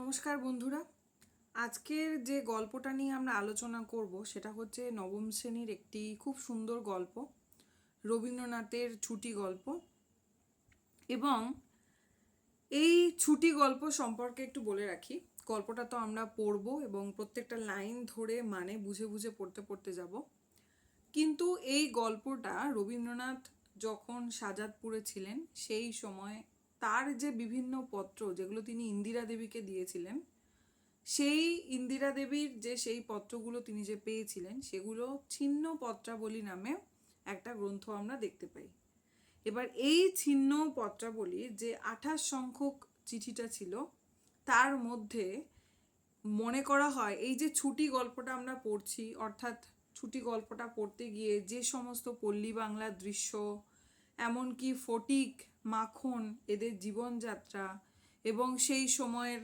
নমস্কার বন্ধুরা। আজকের যে গল্পটা নিয়ে আমরা আলোচনা করব সেটা হচ্ছে নবম শ্রেণীর একটি খুব সুন্দর গল্প, রবীন্দ্রনাথের ছুটি গল্প। এবং এই ছুটি গল্প সম্পর্কে একটু বলে রাখি, গল্পটা তো আমরা পড়ব এবং প্রত্যেকটা লাইন ধরে মানে বুঝে বুঝে পড়তে পড়তে যাব। কিন্তু এই গল্পটা রবীন্দ্রনাথ যখন শাহজাদপুরে ছিলেন সেই সময় তার যে বিভিন্ন পত্র যেগুলো তিনি ইন্দিরা দেবীকে দিয়েছিলেন, সেই ইন্দিরা দেবীর যে সেই পত্রগুলো তিনি যে পেয়েছিলেন সেগুলো ছিন্ন পত্রাবলী নামে একটা গ্রন্থ আমরা দেখতে পাই। এবার এই ছিন্ন পত্রাবলীর যে 28 সংখ্যক চিঠিটা ছিল, তার মধ্যে মনে করা হয় এই যে ছুটি গল্পটা আমরা পড়ছি, অর্থাৎ ছুটি গল্পটা পড়তে গিয়ে যে সমস্ত পল্লী বাংলার দৃশ্য, এমনকি ফটিক, মাখন এদের জীবনযাত্রা এবং সেই সময়ের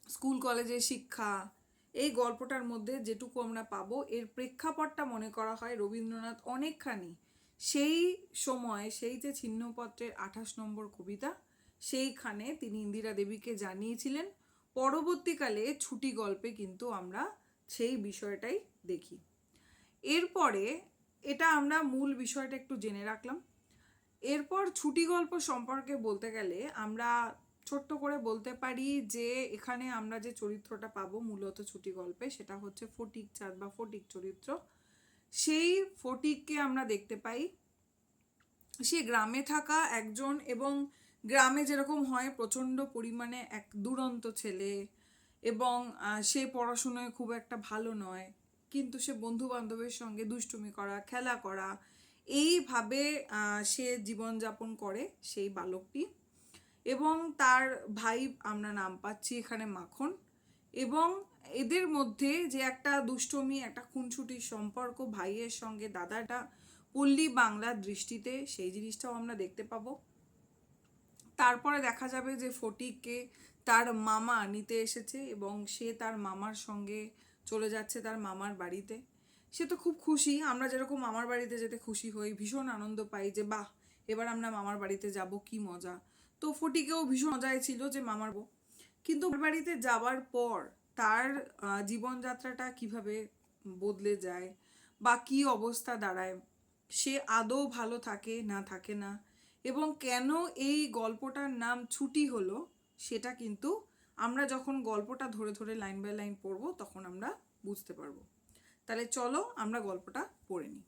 স্কুল কলেজের শিক্ষা, এই গল্পটার মধ্যে যেটুকু আমরা পাবো, এর প্রেক্ষাপটটা মনে করা হয় রবীন্দ্রনাথ অনেকখানি সেই সময় সেই যে ছিন্নপত্রের 28 নম্বর কবিতা, সেইখানে তিনি ইন্দিরা দেবীকে জানিয়েছিলেন। পরবর্তীকালে ছুটি গল্পে কিন্তু আমরা সেই বিষয়টাই দেখি। এরপরে এটা আমরা মূল বিষয়টা একটু জেনে রাখলাম। এরপর ছুটি গল্প সম্পর্কে বলতে গেলে আমরা ছোট্ট করে বলতে পারি যে এখানে আমরা যে চরিত্রটা পাবো মূলত ছুটি গল্পে, সেটা হচ্ছে ফটিক চাঁদ বা ফটিক চরিত্র। সেই ফটিককে আমরা দেখতে পাই, সে গ্রামে থাকা একজন, এবং গ্রামে যেরকম হয় প্রচণ্ড পরিমাণে এক দুরন্ত ছেলে, এবং সে পড়াশোনায় খুব একটা ভালো নয়, কিন্তু সে বন্ধু বান্ধবের সঙ্গে দুষ্টুমি করা, খেলা করা, এইভাবে সে জীবনযাপন করে সেই বালকটি। এবং তার ভাই আমরা নাম পাচ্ছি এখানে মাখন। এবং এদের মধ্যে যে একটা দুষ্টমি, একটা খুনসুটির সম্পর্ক ভাইয়ের সঙ্গে দাদাটা পল্লী বাংলার দৃষ্টিতে, সেই জিনিসটাও আমরা দেখতে পাবো। তারপরে দেখা যাবে যে ফটিককে তার মামা নিতে এসেছে এবং সে তার মামার সঙ্গে চলে যাচ্ছে তার মামার বাড়িতে। সে তো খুব খুশি, আমরা যেরকম মামার বাড়িতে যেতে খুশি হই, ভীষণ আনন্দ পাই যে বাহ, এবার আমরা মামার বাড়িতে যাব, কি মজা। তো ফটিকেও ভীষণ মজায় ছিল যে মামার বউ। কিন্তু বাড়িতে যাওয়ার পর তার জীবনযাত্রাটা কিভাবে বদলে যায় বা কি অবস্থা দাঁড়ায়, সে আদৌ ভালো থাকে না থাকে না, এবং কেন এই গল্পটার নাম ছুটি হলো, সেটা কিন্তু আমরা যখন গল্পটা ধরে ধরে লাইন বাই লাইন পড়বো তখন আমরা বুঝতে পারবো। তাহলে চলো আমরা গল্পটা পড়ে নিই।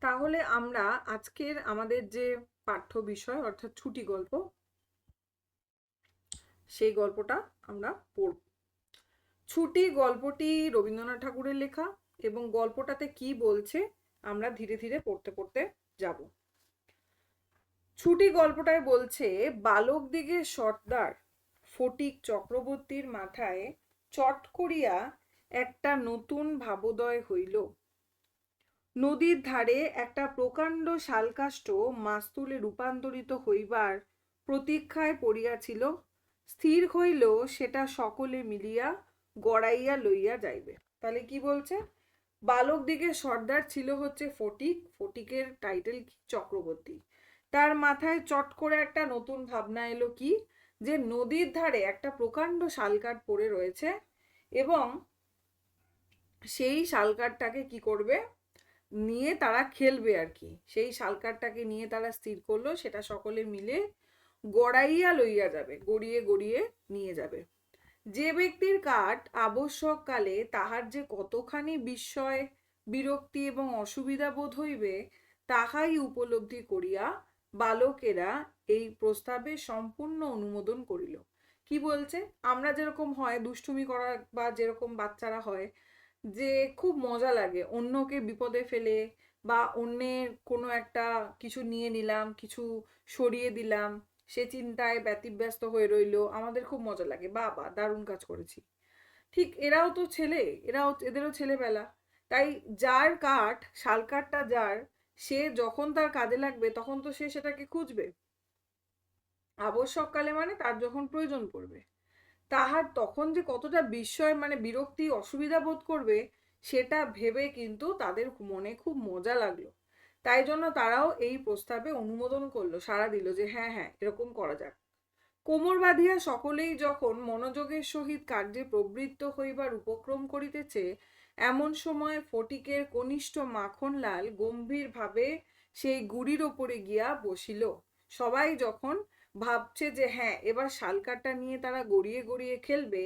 তাহলে আমরা আজকের আমাদের যে পাঠ্য বিষয় অর্থাৎ ছুটি গল্প, সেই গল্পটা আমরা পড়ব। ছুটি গল্পটি রবীন্দ্রনাথ ঠাকুরের লেখা, এবং গল্পটাতে কি বলছে আমরা ধীরে ধীরে পড়তে পড়তে যাব। ছুটি গল্পটায় বলছে, বালক দিগের সর্দার ফটিক চক্রবর্তীর মাথায় চট করিয়া একটা নতুন ভাবোদয় হইল। নদীর ধারে একটা প্রকাণ্ড শালকাষ্ঠ মাস্তুলে রূপান্তরিত হইবার প্রতীক্ষায় পড়িয়াছিল। স্থির হইল সেটা সকলে মিলিয়া গড়াইয়া লইয়া যাইবে। তাহলে কি বলছে, বালক দিগের সর্দার ছিল হচ্ছে ফটিক, ফটিকের টাইটেল চক্রবর্তী। তার মাথায় চট করে একটা নতুন ভাবনা এলো, কি যে নদীর ধারে একটা প্রকাণ্ড শালকাঠ পড়ে রয়েছে এবং সেই শালকাঠটাকে কি করবে, নিয়ে তারা খেলবে আর কি। সেই শালকাঠটাকে নিয়ে তারা স্থির করলো সেটা সকলে মিলে গড়াইয়া লইয়া যাবে, গড়িয়ে গড়িয়ে নিয়ে যাবে। যে ব্যক্তির কাঠ আবশ্যককালে তাহার যে কতখানি বিস্ময়, বিরক্তি এবং অসুবিধা বোধ হইবে তাহাই উপলব্ধি করিয়া বালকেরা এই প্রস্তাবে সম্পূর্ণ অনুমোদন করিল। কি বলছে, আমরা যেরকম হয় দুষ্টুমি করা বা যেরকম বাচ্চারা হয় যে খুব মজা লাগে অন্যকে বিপদে ফেলে, বা অন্যের কোনো একটা কিছু নিয়ে নিলাম, কিছু সরিয়ে দিলাম, সে চিন্তায় ব্যতিব্যস্ত হয়ে রইলো, আমাদের খুব মজা লাগে, বাবা দারুণ কাজ করেছি। ঠিক এরাও তো ছেলে, এদেরও ছেলেবেলা। তাই যার কাঠ, শাল কাঠটা যার, সে যখন তার কাজে লাগবে তখন তো সে সেটাকে খুঁজবে, আবশ্যককালে মানে তার যখন প্রয়োজন পড়বে। তাহার তখন যে কতটা বিস্ময় মানে বিরক্তি অসুবিধা বোধ করবে সেটা ভেবে কিন্তু তাদের মনে খুব মজা লাগলো। তাই জন্য তারাও এই প্রস্তাবে অনুমোদন করলো, সাড়া দিল যে হ্যাঁ হ্যাঁ এরকম করা যাক। কোমর বাঁধিয়া সকলেই যখন মনোযোগের সহিত কার্যে প্রবৃত্ত হইবার উপক্রম করিতেছে, এমন সময় ফটিকের কনিষ্ঠ মাখনলাল গম্ভীরভাবে সেই গুড়ির ওপরে গিয়া বসিল। সবাই যখন ভাবছে যে হ্যাঁ এবার শালকাঠটা নিয়ে তারা গড়িয়ে গড়িয়ে খেলবে,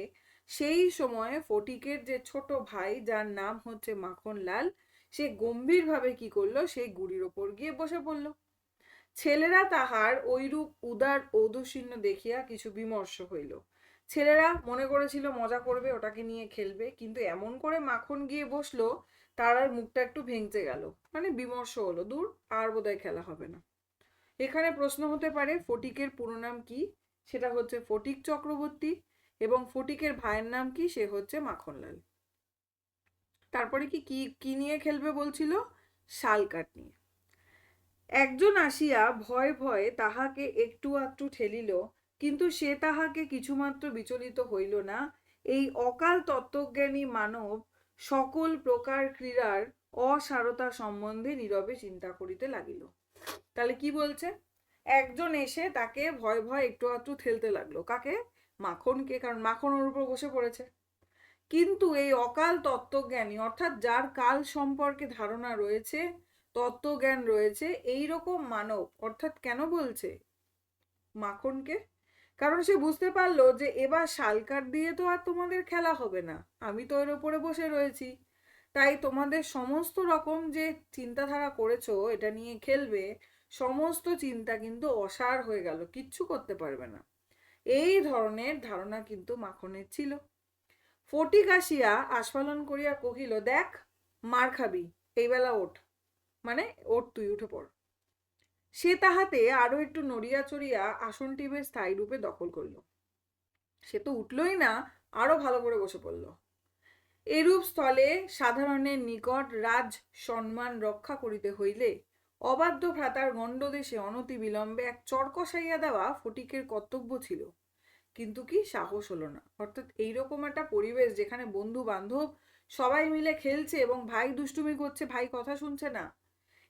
সেই সময়ে ফটিকের যে ছোট ভাই যার নাম হচ্ছে মাখনলাল, সে গম্ভীরভাবে কি করলো, সেই গুড়ির ওপর গিয়ে বসে পড়লো। ছেলেরা তাহার ঐরূপ উদার ঔদাসীন্য দেখিয়া কিছু বিমর্ষ হইল। ছেলেরা মনে করেছিল মজা করবে, ওটাকে নিয়ে খেলবে, কিন্তু এমন করে মাখন গিয়ে বসলো, তার আর মুখটা একটু ভেঙচে গেল, মানে বিমর্ষ হলো, দূর আর বোধহয় খেলা হবে না। এখানে প্রশ্ন হতে পারে ফটিকের পুরো নাম কি? সেটা হচ্ছে ফটিক চক্রবর্তী, এবং ফটিকের ভাইয়ের নাম কি? সে হচ্ছে মাখনলাল। তারপরে কি কি নিয়ে খেলবে বলছিল? শালকাঠ নিয়ে। একজন আসিয়া ভয়ে ভয়ে তাহাকে একটু আধটু ঠেলিল, কিন্তু সে তাহাকে কিছুমাত্র বিচলিত হইল না। এই অকাল তত্ত্বজ্ঞানী মানব সকল প্রকার ক্রীড়ার অসারতা সম্বন্ধে নীরবে চিন্তা করিতে লাগিল। তাহলে কি বলছে? একজন এসে তাকে ভয় ভয় একটু আধটু ঠেলতে লাগলো। কাকে? মাখনকে, কারণ মাখন ওর উপর বসে পড়েছে। কিন্তু এই অকাল তত্ত্বজ্ঞানী, অর্থাৎ যার কাল সম্পর্কে ধারণা রয়েছে, তত্ত্বজ্ঞান রয়েছে, এই রকম মানব, অর্থাৎ কেন বলছে মাখনকে? কারণ সে বুঝতে পারলো যে এবার শালকাঠ দিয়ে তো আর তোমাদের খেলা হবে না, আমি তো এর উপরে বসে রয়েছি, তাই তোমাদের সমস্ত রকম যে চিন্তাধারা করেছো এটা নিয়ে খেলবে, সমস্ত চিন্তা কিন্তু অসার হয়ে গেল, কিচ্ছু করতে পারবে না। এই ধরনের ধারণা কিন্তু মাখনের ছিল। ফটিক আসিয়া আস্ফালন করিয়া কহিল, দেখ মার খাবি, এই বেলা ওঠ, মানে ওঠ, তুই উঠে পড়। সে তাহাতে আরো একটু নড়িয়া চড়িয়া আসনটি বেশ স্থায়ী রূপে দখল করল। সে তো উঠলই না, আরো ভালো করে বসে পড়ল। এরূপ স্থলে সাধারণের নিকট রাজ সম্মান রক্ষা করিতে হইলে অবাধ্য ভ্রাতার গণ্ডদেশে অনতি বিলম্বে এক চর কষাইয়া দেওয়া ফটিকের কর্তব্য ছিল। কিন্তু কি সাহস হলো না। অর্থাৎ এইরকম একটা পরিবেশ যেখানে বন্ধু বান্ধব সবাই মিলে খেলছে এবং ভাই দুষ্টুমি করছে, ভাই কথা শুনছে না,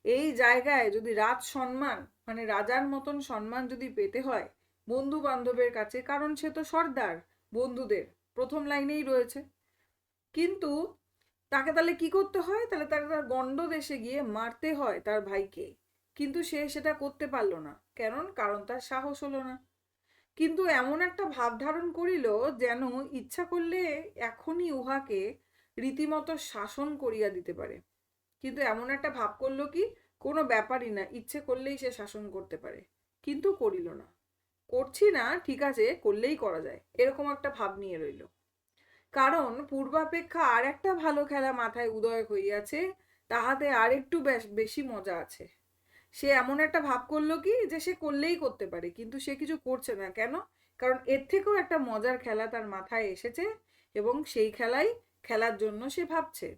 এই জায়গায় যদি রাজ সম্মান, মানে রাজার মতন সম্মান যদি পেতে হয় বন্ধু বান্ধবের কাছে, কারণ সে তো সর্দার, বন্ধুদের প্রথম লাইনেই রয়েছে, কিন্তু তাকে তাহলে কি করতে হয়? তাহলে তাকে তার গণ্ড দেশে গিয়ে মারতে হয় তার ভাইকে, কিন্তু সে সেটা করতে পারলো না। কারণ তার সাহস হলো না। কিন্তু এমন একটা ভাব ধারণ করিল যেন ইচ্ছা করলে এখনই উহাকে রীতিমতো শাসন করিয়া দিতে পারে। কিন্তু এমন একটা ভাব করলো কি কোনো ব্যাপারই না, ইচ্ছে করলেই সে শাসন করতে পারে, কিন্তু করিল না। করছি না, ঠিক আছে, করলেই করা যায়, এরকম একটা ভাব নিয়ে রইল। কারণ পূর্বাপেক্ষা আর একটা ভালো খেলা মাথায় উদয় হইয়াছে, তাহাতে আর একটু বেশি মজা আছে। সে এমন একটা ভাব করলো কি যে সে করলেই করতে পারে, কিন্তু সে কিছু করছে না। কেন? কারণ এর থেকেও একটা মজার খেলা তার মাথায় এসেছে এবং সেই খেলাই খেলার জন্য সে ভাবছে।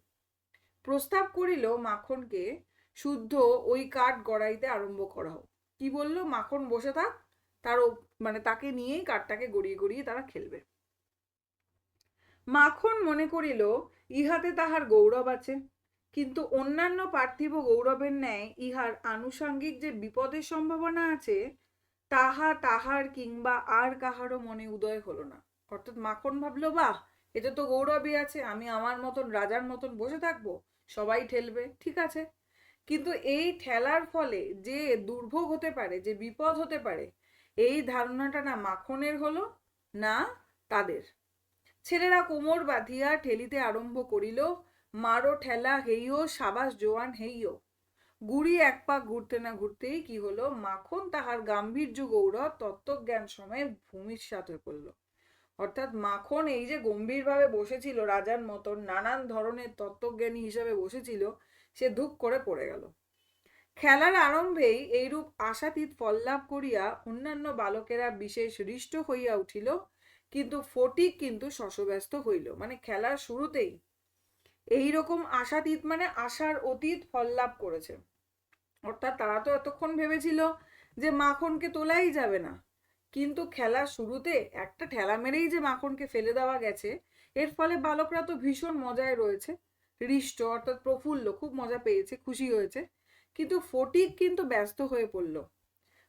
প্রস্তাব করিল মাখনকে শুদ্ধ ওই কাঠ গড়াইতে আরম্ভ করা হোক। কি বললো? মাখন বসে থাক, তার মানে তাকে নিয়েই কাঠটাকে গড়িয়ে গড়িয়ে তারা খেলবে। মাখন মনে করিল ইহাতে তাহার গৌরব আছে, কিন্তু অন্যান্য পার্থিব গৌরবের ন্যায় ইহার আনুষঙ্গিক যে বিপদের সম্ভাবনা আছে, তাহা তাহার কিংবা আর কাহারও মনে উদয় হলো না। অর্থাৎ মাখন ভাবলো, বাহ, এটা তো গৌরবই আছে, আমি আমার মতন রাজার মতন বসে থাকবো, সবাই ঠেলবে, ঠিক আছে, কিন্তু এই ঠেলার ফলে যে দুর্ভোগ হতে পারে, যে বিপদ হতে পারে, এই ধারণাটা না মাখনের হলো না তাদের। ছেলেরা কোমর বাঁধিয়া ঠেলিতে আরম্ভ করিল, মারো ঠেলা হেইও, সাবাস জোয়ান হেইও। গুড়ি এক পাক ঘুরতে না ঘুরতেই কি হলো, মাখন তাহার গাম্ভীর্য গৌরব তত্ত্বজ্ঞান সময়ে ভূমিষ্যাৎ হয়ে পড়ল। অর্থাৎ মাখন এই যে গম্ভীরভাবে বসেছিল রাজার মতন, নানান ধরনের তত্ত্বজ্ঞানী হিসাবে বসেছিল, সে ধূপ করে পড়ে গেল। খেলার আরম্ভেই এইরূপ আশাতীত ফললাভ করিয়া অন্যান্য বালকেরা বিশেষ হৃষ্ট হইয়া উঠিল, কিন্তু ফটিক কিন্তু শশব্যস্ত হইল। মানে খেলার শুরুতেই এইরকম আশাতীত, মানে আশার অতীত ফল লাভ করেছে। অর্থাৎ তারা তো এতক্ষণ ভেবেছিল যে মাখনকে তোলাই যাবে না, কিন্তু খেলার শুরুতে একটা ঠেলা মেরেই যে মাখনকে ফেলে দেওয়া গেছে, এর ফলে বালকরা তো ভীষণ মজায় রয়েছে, হৃষ্ট অর্থাৎ প্রফুল্ল, খুব মজা পেয়েছে, খুশি হয়েছে। কিন্তু ফটিক কিন্তু ব্যস্ত হয়ে পড়ল।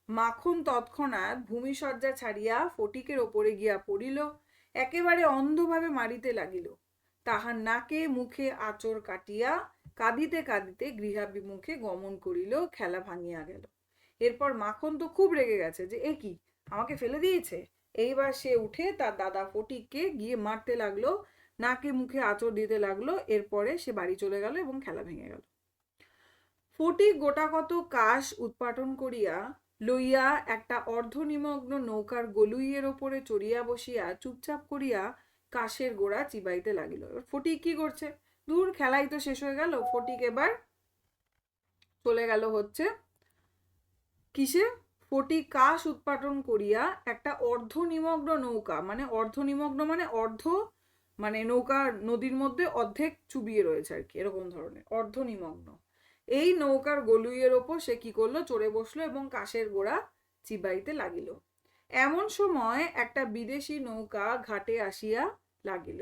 মাখন তৎক্ষণাৎ ভূমিশয্যা ছাড়িয়া ফটিকের ওপরে গিয়া পড়িল, একেবারে অন্ধভাবে মারিতে লাগিল। তাহার নাকে মুখে আঁচড় কাটিয়া কাঁদিতে কাঁদিতে গৃহাভিমুখে গমন করিল, খেলা ভাঙিয়া গেল। এরপর মাখন তো খুব রেগে গেছে যে এ কি, আমাকে ফেলে দিয়েছে। এইবার সে উঠে তার দাদা ফটিককে গিয়ে মারতে লাগলো, নাকে মুখে আঁচড় দিতে লাগলো। এরপরে সে বাড়ি চলে গেল এবং খেলা ভেঙে গেল। ফটিক গোটাকত কাশ উৎপাটন করিয়া লইয়া একটা অর্ধনিমগ্ন নৌকার গলুইয়ের ওপরে চড়িয়া বসিয়া চুপচাপ করিয়া কাশের গোড়া চিবাইতে লাগিল। এবার ফটিক কি করছে, দূর খেলাই তো শেষ হয়ে গেল। ফটিক এবার চলে গেল হচ্ছে কিসে, ফটিক কাশ উৎপাটন করিয়া একটা অর্ধনিমগ্ন নৌকা, মানে অর্ধনিমগ্ন মানে অর্ধ, মানে নৌকা নদীর মধ্যে অর্ধেক চুবিয়ে রয়েছে আর কি, এরকম ধরনের অর্ধনিমগ্ন। এই নৌকার গলুইয়ের ওপর সে কি করলো, চড়ে বসলো এবং কাশের গোড়া চিবাইতে লাগিল। এমন সময় একটা বিদেশি নৌকা ঘাটে আসিয়া লাগিল।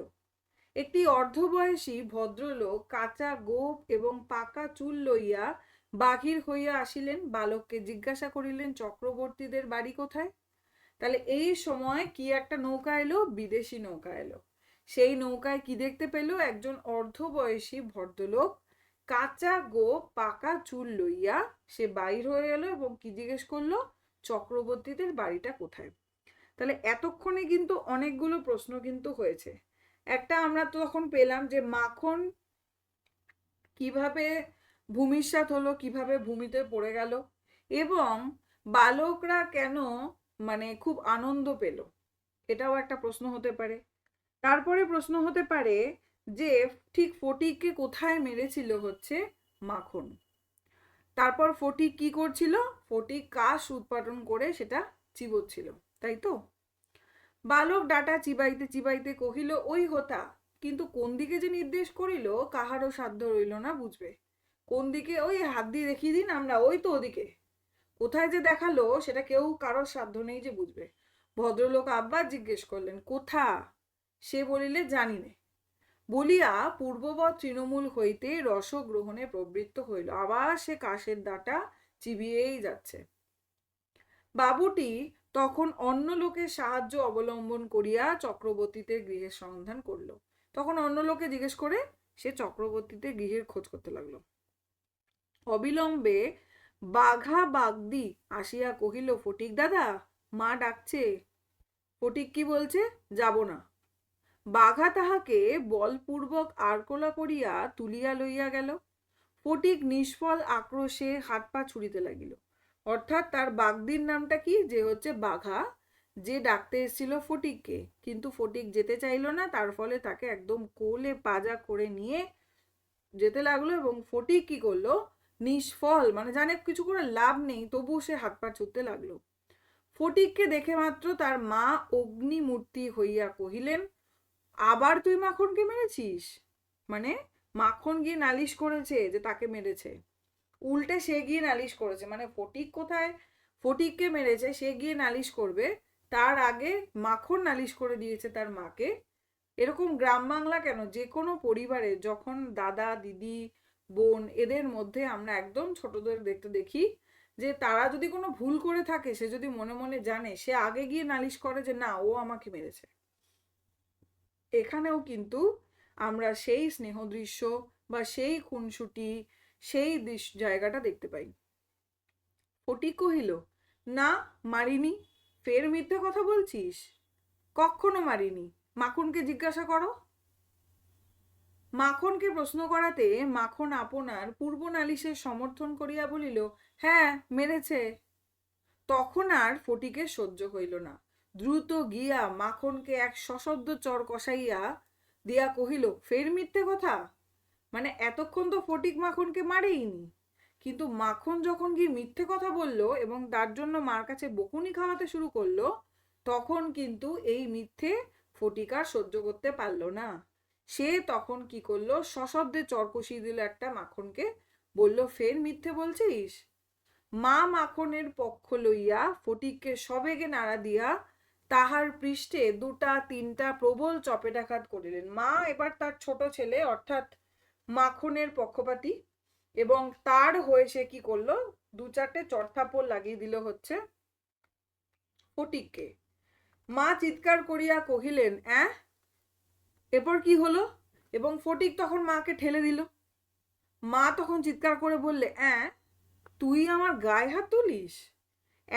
একটি অর্ধবয়সী ভদ্রলোক কাঁচা গোঁফ এবং পাকা চুল লইয়া বাহির হইয়া আসিলেন। বালককে জিজ্ঞাসা করিলেন, চক্রবর্তীদের বাড়ি কোথায়? তাহলে এই সময় কি একটা নৌকা এলো, বিদেশি নৌকা এলো। সেই নৌকায় কি দেখতে পেল, একজন অর্ধবয়সী ভদ্রলোক কাঁচা গোঁফ পাকা চুল লইয়া সে বাইর হয়ে এলো এবং কি জিজ্ঞেস করলো, চক্রবর্তীদের বাড়িটা কোথায়। তাহলে এতক্ষণে কিন্তু অনেকগুলো প্রশ্ন কিন্তু হয়েছে। একটা আমরা তো তখন পেলাম যে মাখন কিভাবে ভূমিসাৎ হলো, কিভাবে ভূমিতে পড়ে গেল, এবং বালকরা কেন মানে খুব আনন্দ পেল, এটাও একটা প্রশ্ন হতে পারে। তারপরে প্রশ্ন হতে পারে যে ঠিক ফটিককে কোথায় মেরেছিল হচ্ছে মাখন। তারপর ফটিক কি করছিল, ফটিক কাশ উৎপাদন করে সেটা চিবোচ্ছিল, তাই তো। বালক ডাটা চিবাইতে চিবাইতে কহিল, ওই হোতা। কিন্তু কোন দিকে যে নির্দেশ করিল কাহারও সাধ্য রইল না বুঝবে। কোন দিকে, ওই হাত দিয়ে দেখিয়ে দিন আমরা, ওই তো ওদিকে। কোথায় যে দেখালো সেটা কেউ কারোর সাধ্য নেই যে বুঝবে। ভদ্রলোক আবার জিজ্ঞেস করলেন, কোথা? সে বলিলে, জানি নে। বলিয়া পূর্ববৎ তৃণমূল হইতে রসগ্রহণে প্রবৃত্ত হইল। আবার সে কাশের ডাটা চিবিয়েই যাচ্ছে। বাবুটি তখন অন্য লোকের সাহায্য অবলম্বন করিয়া চক্রবর্তীদের গৃহের সন্ধান করলো। তখন অন্য লোকে জিজ্ঞেস করে সে চক্রবর্তীদের গৃহের খোঁজ করতে লাগলো। অবিলম্বে বাঘা বাগদি আসিয়া কহিল, ফটিক দাদা, মা ডাকছে। ফটিক কি বলছে, যাব না। বাঘা তাহাকে বলপূর্বক আরকোলা করিয়া তুলিয়া লইয়া গেল। ফটিক নিষ্ফল আক্রোশে হাত পা ছুড়িতে লাগিল। অর্থাৎ তার বাগদির নামটা কি, যে হচ্ছে বাঘা, যে ডাকতে এসেছিল ফটিককে, কিন্তু ফটিক যেতে চাইল না, তার ফলে তাকে একদম কোলে পাজা করে নিয়ে যেতে লাগলো। এবং ফটিক কি করলো, নিষ্ফল মানে জানে কিছু করে লাভ নেই, তবু সে হাত পা ছুটতে লাগলো। ফটিককে দেখে মাত্র তার মা অগ্নিমূর্তি হইয়া কহিলেন, আবার তুই মাখনকে মেরেছিস? মানে মাখন গিয়ে নালিশ করেছে যে তাকে মেরেছে, উল্টে সে গিয়ে নালিশ করেছে, মানে ফটিক কোথায় ফটিককে মেরেছে সে গিয়ে নালিশ করবে, তার আগে মাখন নালিশ করে দিয়েছে তার মাকে। এরকম গ্রাম বাংলা কেন, যে কোনো পরিবারে যখন দাদা দিদি বোন এদের মধ্যে আমরা একদম ছোটদের দেখতে দেখি যে তারা যদি কোনো ভুল করে থাকে, সে যদি মনে মনে জানে, সে আগে গিয়ে নালিশ করে যে না, ও আমাকে মেরেছে। এখানেও কিন্তু আমরা সেই স্নেহ দৃশ্য বা সেই খুনসুটি, সেই জায়গাটা দেখতে পাই। ফটিক কহিল, না মারিনি। ফের মিথ্যে কথা বলছিস? কখনো মারিনি, মাখনকে জিজ্ঞাসা করো। মাখনকে প্রশ্ন করাতে মাখন আপনার পূর্ব নালিশের সমর্থন করিয়া বলিল, হ্যাঁ মেরেছে। তখন আর ফটিকের সহ্য হইল না, দ্রুত গিয়া মাখনকে এক সশব্দ চর কষাইয়া দিয়া কহিল, ফের মিথ্যে কথা? মানে এতক্ষণ তো ফটিক মাখনকে মারেইনি, কিন্তু মাখন যখন গিয়ে মিথ্যে কথা বলল এবং তার জন্য মার কাছে বকুনি খাওয়াতে শুরু করলো, তখন কিন্তু এই মিথ্যে ফটিক আর সহ্য করতে পারলো না। সে তখন কি করলো, সশব্দে চর কষিয়ে দিল একটা মাখনকে, বলল, ফের মিথ্যে বলছিস? মা মাখনের পক্ষ লইয়া ফটিককে সবেগে নাড়া দিয়া তাহার পৃষ্ঠে দুটা তিনটা প্রবল চপেটাঘাত করিলেন। মা এবার তার ছোট ছেলে অর্থাৎ মাখনের পক্ষপাতী, এবং তার হয়ে সে কি করলো, 2-4টে চড়থাপ্পড় লাগিয়ে দিল হচ্ছে ফটিককে। মা চিৎকার করিয়া কহিলেন, এরপর কি হলো? এবং ফটিক তখন মাকে ঠেলে দিল। মা তখন চিৎকার করে বললে, তুই আমার গায়ে হাত তুলিস?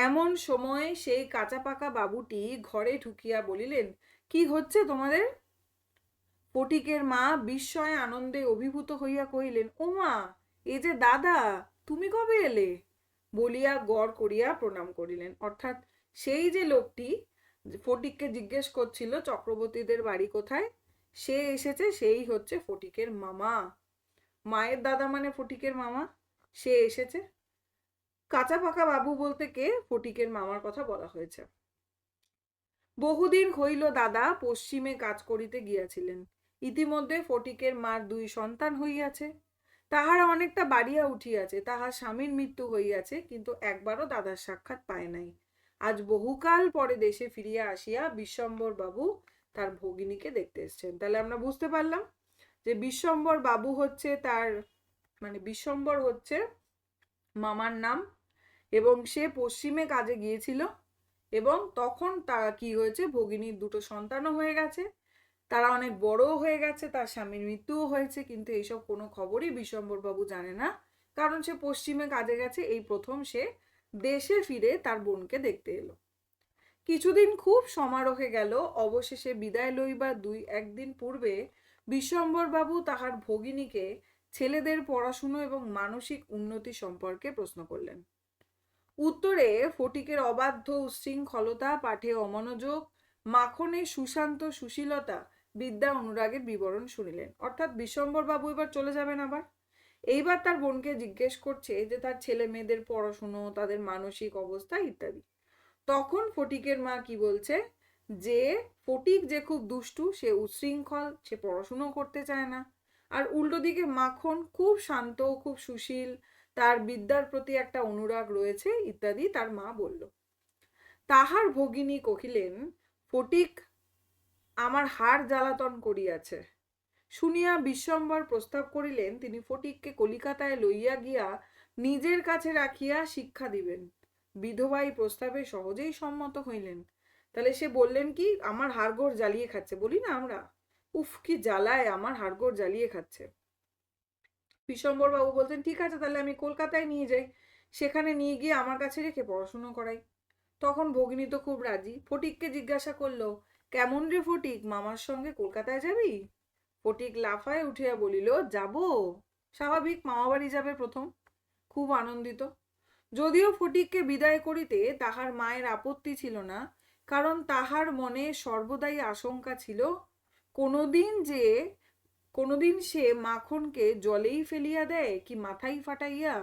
এমন সময় সেই কাঁচা পাকা বাবুটি ঘরে ঢুকিয়া বলিলেন, কি হচ্ছে তোমাদের? ফটিকের মা বিস্ময়ে আনন্দে অভিভূত হইয়া কহিলেন, ও মা, এ যে দাদা, তুমি কবে এলে? বলিয়া গড় করিয়া প্রণাম করিলেন। অর্থাৎ সেই যে লোকটি ফটিককে জিজ্ঞেস করছিল চক্রবর্তীদের বাড়ি কোথায়, সে এসেছে, সেই হচ্ছে ফটিকের মামা। মায়ের দাদা মানে ফটিকের মামা, সে এসেছে। কাঁচা পাকা বাবু বলতে কে? ফটিকের মামার কথা বলা হয়েছে। বহুদিন হইল দাদা পশ্চিমে কাজ করিতে গিয়াছিলেন। ইতিমধ্যে ফটিকের মার 2 সন্তান হইয়াছে। তাহারা অনেকটা বাড়িয়া উঠিয়াছে। তাহার স্বামীর মৃত্যু হইয়াছে, কিন্তু একবারও দাদার সাক্ষাৎ পায় নাই। আজ বহুকাল পরে দেশে ফিরিয়া আসিয়া বিশ্বম্বর বাবু তার ভগিনীকে দেখতে এসছেন। তাহলে আমরা বুঝতে পারলাম যে বিশ্বম্বর বাবু হচ্ছে তার, মানে বিশ্বম্বর হচ্ছে মামার নাম, এবং সে পশ্চিমে কাজে গিয়েছিল, এবং তখন তার কি হয়েছে, ভগিনীর 2টো সন্তানও হয়ে গেছে, তারা অনেক বড়ও হয়ে গেছে, তার স্বামীর মৃত্যুও হয়েছে, কিন্তু এইসব কোনো খবরই বিশ্বম্বর বাবু জানে না, কারণ সে পশ্চিমে কাজে গেছে। এই প্রথম সে দেশে ফিরে তার বোনকে দেখতে এলো। কিছুদিন খুব সমারোহে গেল। অবশেষে বিদায় লইবার 2-1 দিন পূর্বে বিশ্বম্বর বাবু তাহার ভগিনীকে ছেলেদের পড়াশুনো এবং মানসিক উন্নতি সম্পর্কে প্রশ্ন করলেন। উত্তরে ফটিকের অবাধ্য উচ্ছৃঙ্খলতা, পাঠে অমনোযোগ, মাখনের সুশান্ত সুশীলতা, বিদ্যা অনুরাগের বিবরণ শুনিলেন। অর্থাৎ বিশ্বম্বর বাবু এবার চলে যাবেন আবার। এইবার তার বোনকে জিজ্ঞেস করছে যে তার ছেলে মেয়েদের পড়াশুনো, তাদের মানসিক অবস্থা ইত্যাদি। তখন ফটিকের মা কি বলছে, যে ফটিক যে খুব দুষ্টু, সে উচ্ছৃঙ্খল, সে পড়াশুনো করতে চায় না। আর উল্টো দিকে মাখন খুব শান্ত, খুব সুশীল, তার বিদ্যার প্রতি একটা অনুরাগ রয়েছে ইত্যাদি তার মা বলল। তাহার ভগিনী কহিলেন, ফটিক আমার হাড় জ্বালাতন করিয়াছে। শুনিয়া বিশ্বম্বর প্রস্তাব করিলেন তিনি ফটিককে কলিকাতায় লইয়া গিয়া নিজের কাছে রাখিয়া শিক্ষা দিবেন। বিধবাই প্রস্তাবে সহজেই সম্মত হইলেন। তাহলে সে বললেন কি, আমার হাড়গোড় জ্বালিয়ে খাচ্ছে, বলি না আমরা, উফ কি জ্বালায়, আমার হাড়গোড় জ্বালিয়ে খাচ্ছে। বিশ্বম্বর বাবু বলতেন, ঠিক আছে, তাহলে আমি কলকাতায় নিয়ে যাই, সেখানে নিয়ে গিয়ে আমার কাছে রেখে পড়াশুনো করাই। তখন ভগিনী তো খুব রাজি। ফটিককে জিজ্ঞাসা করলো, কেমন রে ফটিক, মামার সঙ্গে কলকাতায় যাবি? ফটিক লাফায় উঠিয়া বলিল, যাব। স্বাভাবিক, মামা বাড়ি যাবে প্রথম। খুব আনন্দিত। যদিও ফটিককে বিদায় করিতে তাহার মায়ের আপত্তি ছিল না, কারণ তাহার মনে সর্বদাই আশঙ্কা ছিল কোনোদিন সে মাখনকে জলেই ফেলিয়া দেয়, কি মাথাই ফাটাইয়া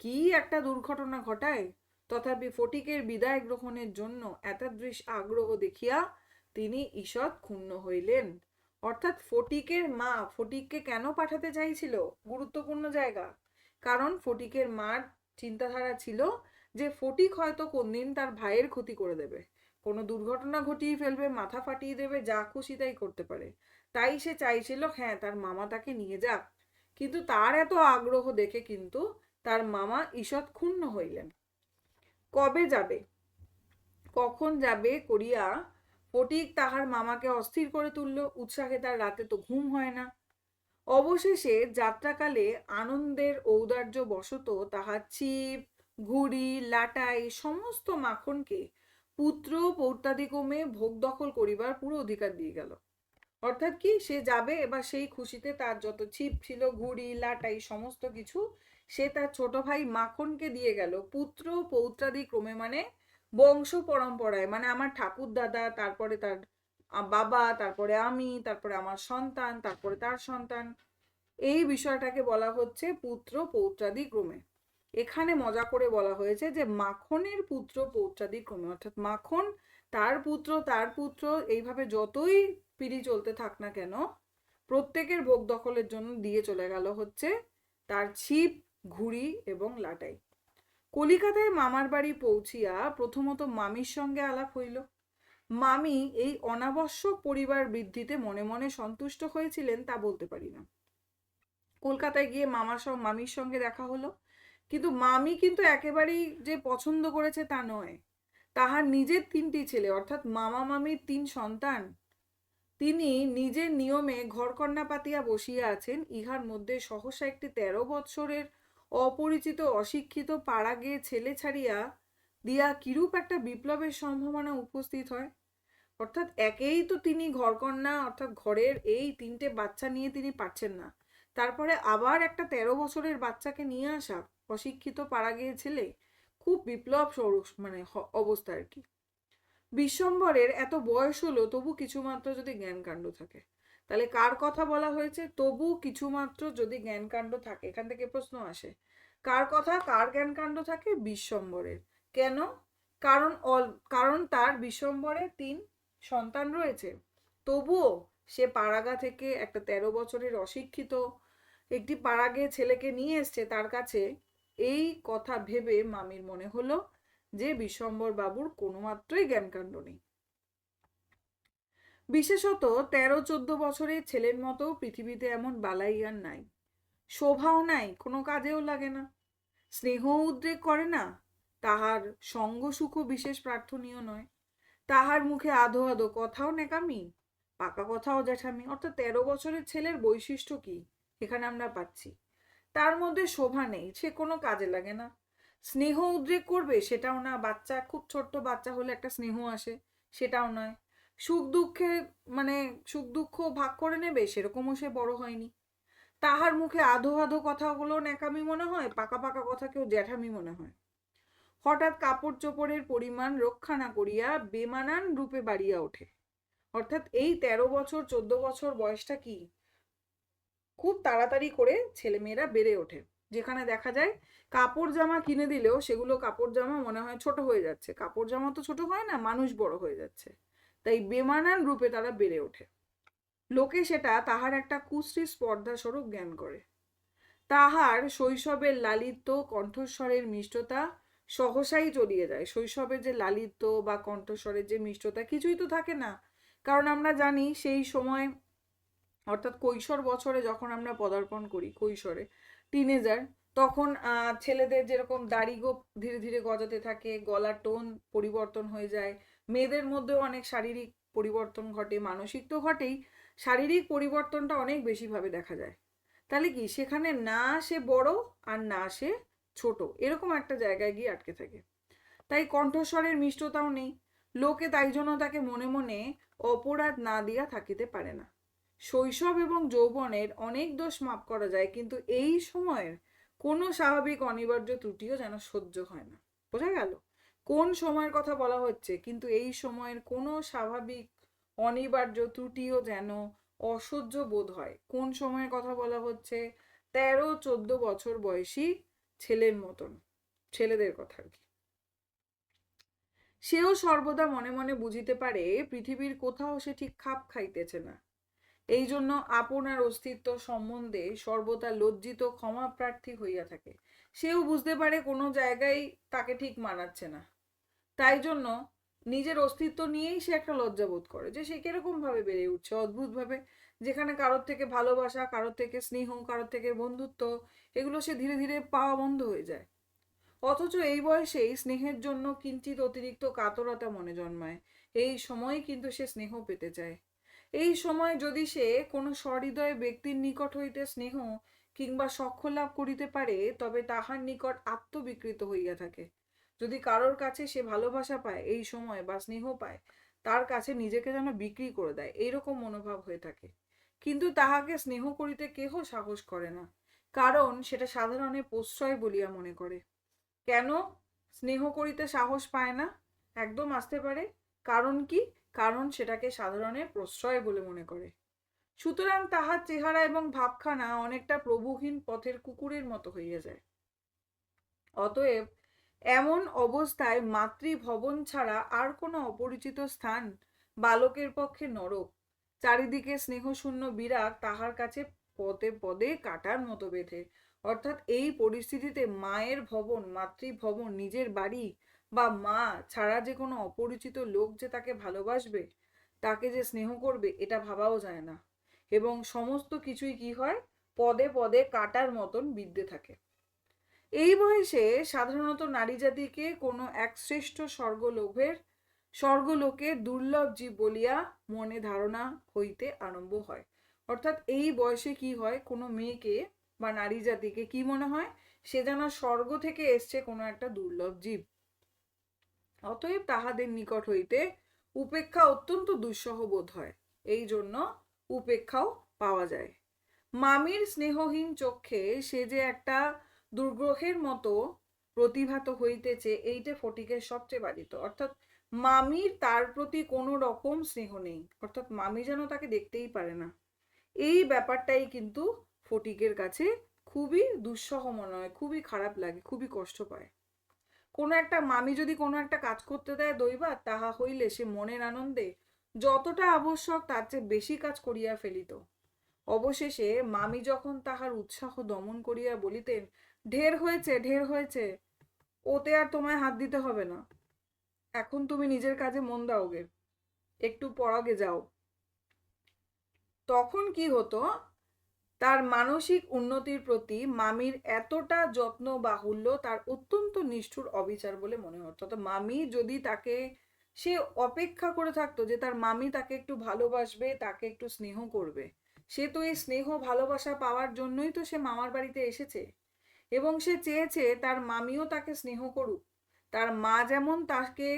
কি একটা দুর্ঘটনা ঘটায়। তথাপি ফটিকের বিদায় গ্রহণের জন্য এতাদৃশ আগ্রহ দেখিয়া তিনি ঈষৎ ক্ষুণ্ণ হইলেন। অর্থাৎ ফটিকের মা ফটিককে কেন পাঠাতে চাইছিল, গুরুত্বপূর্ণ জায়গা, কারণ ফটিকের মার চিন্তাধারা ছিল যে ফটিক হয়তো কোনদিন তার ভাইয়ের ক্ষতি করে দেবে, কোনো দুর্ঘটনা ঘটিয়ে ফেলবে, মাথা ফাটিয়ে দেবে, যা খুশি তাই করতে পারে। তাই সে চাইছিল তার মামা তাকে নিয়ে যাক। কিন্তু তার এত আগ্রহ দেখে কিন্তু তার মামা ঈষৎ ক্ষুণ্ণ হইলেন। কবে যাবে, কখন যাবে করিয়া ফটিক তাহার মামাকে অস্থির করে তুলল। উৎসাহে তার রাতে তো ঘুম হয় না। অবশেষে যাত্রাকালে আনন্দের ঔদার্য বশত তাহার ছিপ, ঘুড়ি, লাটাই সমস্ত মাখনকে পুত্র পৌত্রাদিক্রমে ভোগ দখল করিবার পুরো অধিকার দিয়ে গেল। অর্থাৎ কি, সে যাবে, এবার সেই খুশিতে তার যত ছিপ ছিল, ঘুড়ি, লাটাই সমস্ত কিছু সে তার ছোট ভাই মাখনকে দিয়ে গেল পুত্র পৌত্রাদি ক্রমে, মানে বংশ পরম্পরায়, মানে আমার ঠাকুর দাদা, তারপরে তার বাবা, তারপরে আমি, তারপরে আমার সন্তান, তারপরে তার সন্তান, এই বিষয়টাকে বলা হচ্ছে পুত্র পৌত্রাদি ক্রমে। এখানে মজা করে বলা হয়েছে যে মাখনের পুত্র পৌত্রাদি ক্রমে, অর্থাৎ মাখন তার পুত্র, তার পুত্র, এইভাবে যতই পিড়ি চলতে থাক না কেন, প্রত্যেকের ভোগ দখলের জন্য দিয়ে চলে গেল হচ্ছে তার ছিপ, ঘুড়ি এবং লাটাই। কলিকাতায় মামার বাড়ি পৌঁছিয়া প্রথমত মামির সঙ্গে আলাপ হইল। মামি এই অনাবশ্যক পরিবার বৃদ্ধিতে মনে মনে সন্তুষ্ট হয়েছিলেন তা বলতে পারি না। কলকাতায় গিয়ে মামির সঙ্গে দেখা হলো, কিন্তু মামি কিন্তু একেবারেই যে পছন্দ করেছে তা নয়। তাহার নিজের 3টি ছেলে, অর্থাৎ মামা মামির 3 সন্তান, তিনি নিজের নিয়মে ঘরকন্না পাতিয়া বসিয়া আছেন। ইহার মধ্যে সহসা একটি 13 বৎসরের অপরিচিত অশিক্ষিত পাড়া গিয়ে ছেলে ছাড়িয়া দিয়া কিরূপ একটা বিপ্লবের সম্ভাবনা উপস্থিত হয়। অর্থাৎ একেই তো তিনি ঘরকন্না, অর্থাৎ ঘরের এই 3টে বাচ্চা নিয়ে তিনি পারছেন না, তারপরে আবার একটা 13 বছরের বাচ্চাকে নিয়ে আসা, অশিক্ষিত পাড়া গিয়ে ছেলে, খুব বিপ্লব মানে অবস্থা আর কি। বিশ্বম্বরের এত বয়স হলো তবু কিছুমাত্র যদি জ্ঞানকাণ্ড থাকে, তাহলে কার কথা বলা হয়েছে? তবু কিছুমাত্র যদি জ্ঞানকাণ্ড থাকে, এখান থেকে প্রশ্ন আসে কার কথা, কার জ্ঞানকাণ্ড থাকে? বিশ্বম্বরের। কেন? কারণ কারণ তার বিশ্বম্বরের 3 সন্তান রয়েছে, তবুও সে পাড়াগা থেকে একটা 13 বছরের অশিক্ষিত একটি পাড়াগে ছেলেকে নিয়ে এসছে তার কাছে। এই কথা ভেবে মামির মনে হলো যে বিশ্বম্বর বাবুর কোনো মাত্রই জ্ঞানকাণ্ড নেই। বিশেষত 13-14 বছরের ছেলের মতো পৃথিবীতে এমন বালাই আর নাই, শোভাও নাই, কোনো কাজেও লাগে না, স্নেহ উদ্রেক করে না, তাহার সঙ্গ সুখ বিশেষ প্রার্থনীয় নয়, তাহার মুখে আধো আধো কথাও নেকামি, পাকা কথাও জ্যাঠামি। অর্থাৎ 13 বছরের ছেলের বৈশিষ্ট্য কি এখানে আমরা পাচ্ছি? তার মধ্যে শোভা নেই, সে কোনো কাজে লাগে না, স্নেহ উদ্রেক করবে সেটাও না, বাচ্চা খুব ছোট্ট বাচ্চা হলে একটা স্নেহ আসে সেটাও নয়, সুখ দুঃখে মানে সুখ দুঃখ ভাগ করে নেবে সেরকমও সে বড় হয়নি, তাহার মুখে আধো আধো কথাগুলো ন্যাকামি মনে হয়, পাকা পাকা কথাকেও জ্যাঠামি মনে হয়। হঠাৎ কাপড় চোপড়ের পরিমাণ রক্ষা না করিয়া বেমানান রূপে বাড়িয়া ওঠে। অর্থাৎ এই 13 বছর 14 বছর বয়সটা কি খুব তাড়াতাড়ি করে ছেলেমেয়েরা বেড়ে ওঠে, যেখানে দেখা যায় কাপড় জামা কিনে দিলেও সেগুলো কাপড় জামা মনে হয় ছোট হয়ে যাচ্ছে, কাপড় জামা তো ছোট হয় না, মানুষ বড় হয়ে যাচ্ছে, তাই বেমানান রূপে তারা বেড়ে ওঠে। লোকে সেটা তাহার একটা কুশ্রী স্পর্ধা স্বরূপ জ্ঞান করে। তাহার শৈশবের লালিত্য কণ্ঠস্বরের মিষ্টতা সহসাই চলিয়ে যায়। শৈশবের যে লালিত্য বা কণ্ঠস্বরের যে মিষ্টতা কিছুই তো থাকে না, কারণ আমরা জানি সেই সময় অর্থাৎ কৈশোর বছরে যখন আমরা পদার্পণ করি, কৈশোরে টিনেজার, তখন ছেলেদের যেরকম দাড়ি গোঁফ ধীরে ধীরে গজাতে থাকে, গলার টোন পরিবর্তন হয়ে যায়, মেয়েদের মধ্যেও অনেক শারীরিক পরিবর্তন ঘটে, মানসিক তো ঘটেই, শারীরিক পরিবর্তনটা অনেক বেশিভাবে দেখা যায়। তাহলে কি সেখানে না সে বড় আর না সে ছোট, এরকম একটা জায়গায় গিয়ে আটকে থাকে, তাই কণ্ঠস্বরের মিষ্টতাও নেই। লোকে তাই জন্য তাকে মনে মনে অপরাধ না দিয়া থাকিতে পারে না। শৈশব এবং যৌবনের অনেক দোষ মাপ করা যায়, কিন্তু এই সময়ের কোনো স্বাভাবিক অনিবার্য ত্রুটিও যেন সহ্য হয় না। বোঝা গেল কোন সময়ের কথা বলা হচ্ছে? কিন্তু এই সময়ের কোনো স্বাভাবিক অনিবার্য ত্রুটিও যেন অসহ্য বোধ হয়। কোন সময়ের কথা বলা হচ্ছে? 13-14 বছর বয়সী ছেলের মতন, ছেলেদের কথা আর কি। সেও সর্বদা মনে মনে বুঝিতে পারে পৃথিবীর কোথাও সে ঠিক খাপ খাইতেছে না, এই জন্য আপনার অস্তিত্ব সম্বন্ধে সর্বদা লজ্জিত ক্ষমা প্রার্থী হইয়া থাকে। সেও বুঝতে পারে কোনো জায়গায় তাকে ঠিক মানাচ্ছে না, তাই জন্য নিজের অস্তিত্ব নিয়েই সে একটা লজ্জা বোধ করে যে সে কিরকম ভাবে বেড়ে উঠছে অদ্ভুত ভাবে, যেখানে কারোর থেকে ভালোবাসা, কারোর থেকে স্নেহ, কারোর থেকে বন্ধুত্ব, এগুলো সে ধীরে ধীরে পাওয়া বন্ধ হয়ে যায়। অথচ এই বয়সেই স্নেহের জন্য কিঞ্চিত অতিরিক্ত কাতরতা মনে জন্মায়। এই সময় কিন্তু সে স্নেহ পেতে চায়। এই সময় যদি সে কোনো সহৃদয় ব্যক্তির নিকট হইতে স্নেহ কিংবা সখ্য লাভ করিতে পারে, তবে তাহার নিকট আত্মবিকৃত হইয়া থাকে। যদি কারোর কাছে সে ভালোবাসা পায় এই সময় বা স্নেহ পায়, তার কাছে নিজেকে যেন বিক্রি করে দেয়, এইরকম মনোভাব হয়ে থাকে। কিন্তু তাহাকে স্নেহ করিতে কেহ সাহস করে না, কারণ সেটা সাধারণে প্রশ্রয় বলিয়া মনে করে। কেন স্নেহ করিতে সাহস পায় না? একদম আসতে পারে। কারণ কি? কারণ সেটাকে সাধারণে প্রশ্রয় বলে মনে করে। সুতরাং তাহার চেহারা এবং ভাবখানা অনেকটা প্রভুহীন পথের কুকুরের মতো হইয়া যায়। অতএব এমন অবস্থায় মাতৃভবন ছাড়া আর কোনো অপরিচিত স্থান বালকের পক্ষে নরক। চারিদিকে স্নেহশূন্য বিরাগ তাহার কাছে পদে পদে কাটার মতো বেঁধে। অর্থাৎ এই পরিস্থিতিতে মায়ের ভবন, মাতৃভবন, নিজের বাড়ি বা মা ছাড়া যে কোনো অপরিচিত লোক যে তাকে ভালোবাসবে, তাকে যে স্নেহ করবে, এটা ভাবাও যায় না। এবং সমস্ত কিছুই কি হয়? পদে পদে কাটার মতন বিদ্যে থাকে। এই বয়সে সাধারণত নারী জাতিকে কোনো এক শ্রেষ্ঠ স্বর্গলোকের দুর্লভ জীব বলিয়া মনে ধারণা হইতে আরম্ভ হয়। অর্থাৎ এই বয়সে কি হয়, কোনো মেয়েকে বা নারী জাতিকে কি মনে হয়, সে যেন স্বর্গ থেকে এসছে কোনো একটা দুর্লভ জীব। অতএব তাহাদের নিকট হইতে উপেক্ষা অত্যন্ত দুঃসহ বোধ হয়, এই জন্য উপেক্ষাও পাওয়া যায়। মামির স্নেহহীন চক্ষে সে যে একটা দুর্গ্রহের মতো প্রতিভাত হইতেছে, এইটা ফটিকের সবচেয়ে বাধিত। অর্থাৎ মামির তার প্রতি কোনো রকম স্নেহ নেই, অর্থাৎ মামি যেন তাকে দেখতেই পারে না। এই ব্যাপারটাই কিন্তু ফটিকের কাছে খুবই দুঃসহ মনে হয়, খুবই খারাপ লাগে, খুবই কষ্ট পায়। কোনো একটা মামি যদি কোনো একটা কাজ করতে দেয় দৈবাৎ, তাহা হইলে সে মনের আনন্দে যতটা আবশ্যক তার চেয়ে বেশি কাজ করিয়া ফেলিত। অবশেষে মামি যখন তাহার উৎসাহ দমন করিয়া বলিতেন, ঢের হয়েছে, ঢের হয়েছে, ওতে আর তোমায় হাত দিতে হবে না, এখন তুমি নিজের কাজে মন দাওগে, একটু পড়াগে যাও, তখন কি হতো, তার মানসিক উন্নতির প্রতি মামির এতটা যত্ন বাহুল্য তার অত্যন্ত নিষ্ঠুর অবিচার বলে মনে হতো। তো মামি যদি তাকে, সে অপেক্ষা করে থাকতো যে তার মামি তাকে একটু ভালোবাসবে, তাকে একটু স্নেহ করবে। সে তো এই স্নেহ ভালোবাসা পাওয়ার জন্যই তো সে মামার বাড়িতে এসেছে, এবং সে চেয়েছে তার মামিও তাকে স্নেহ করুক। তার মা যেমন তাকে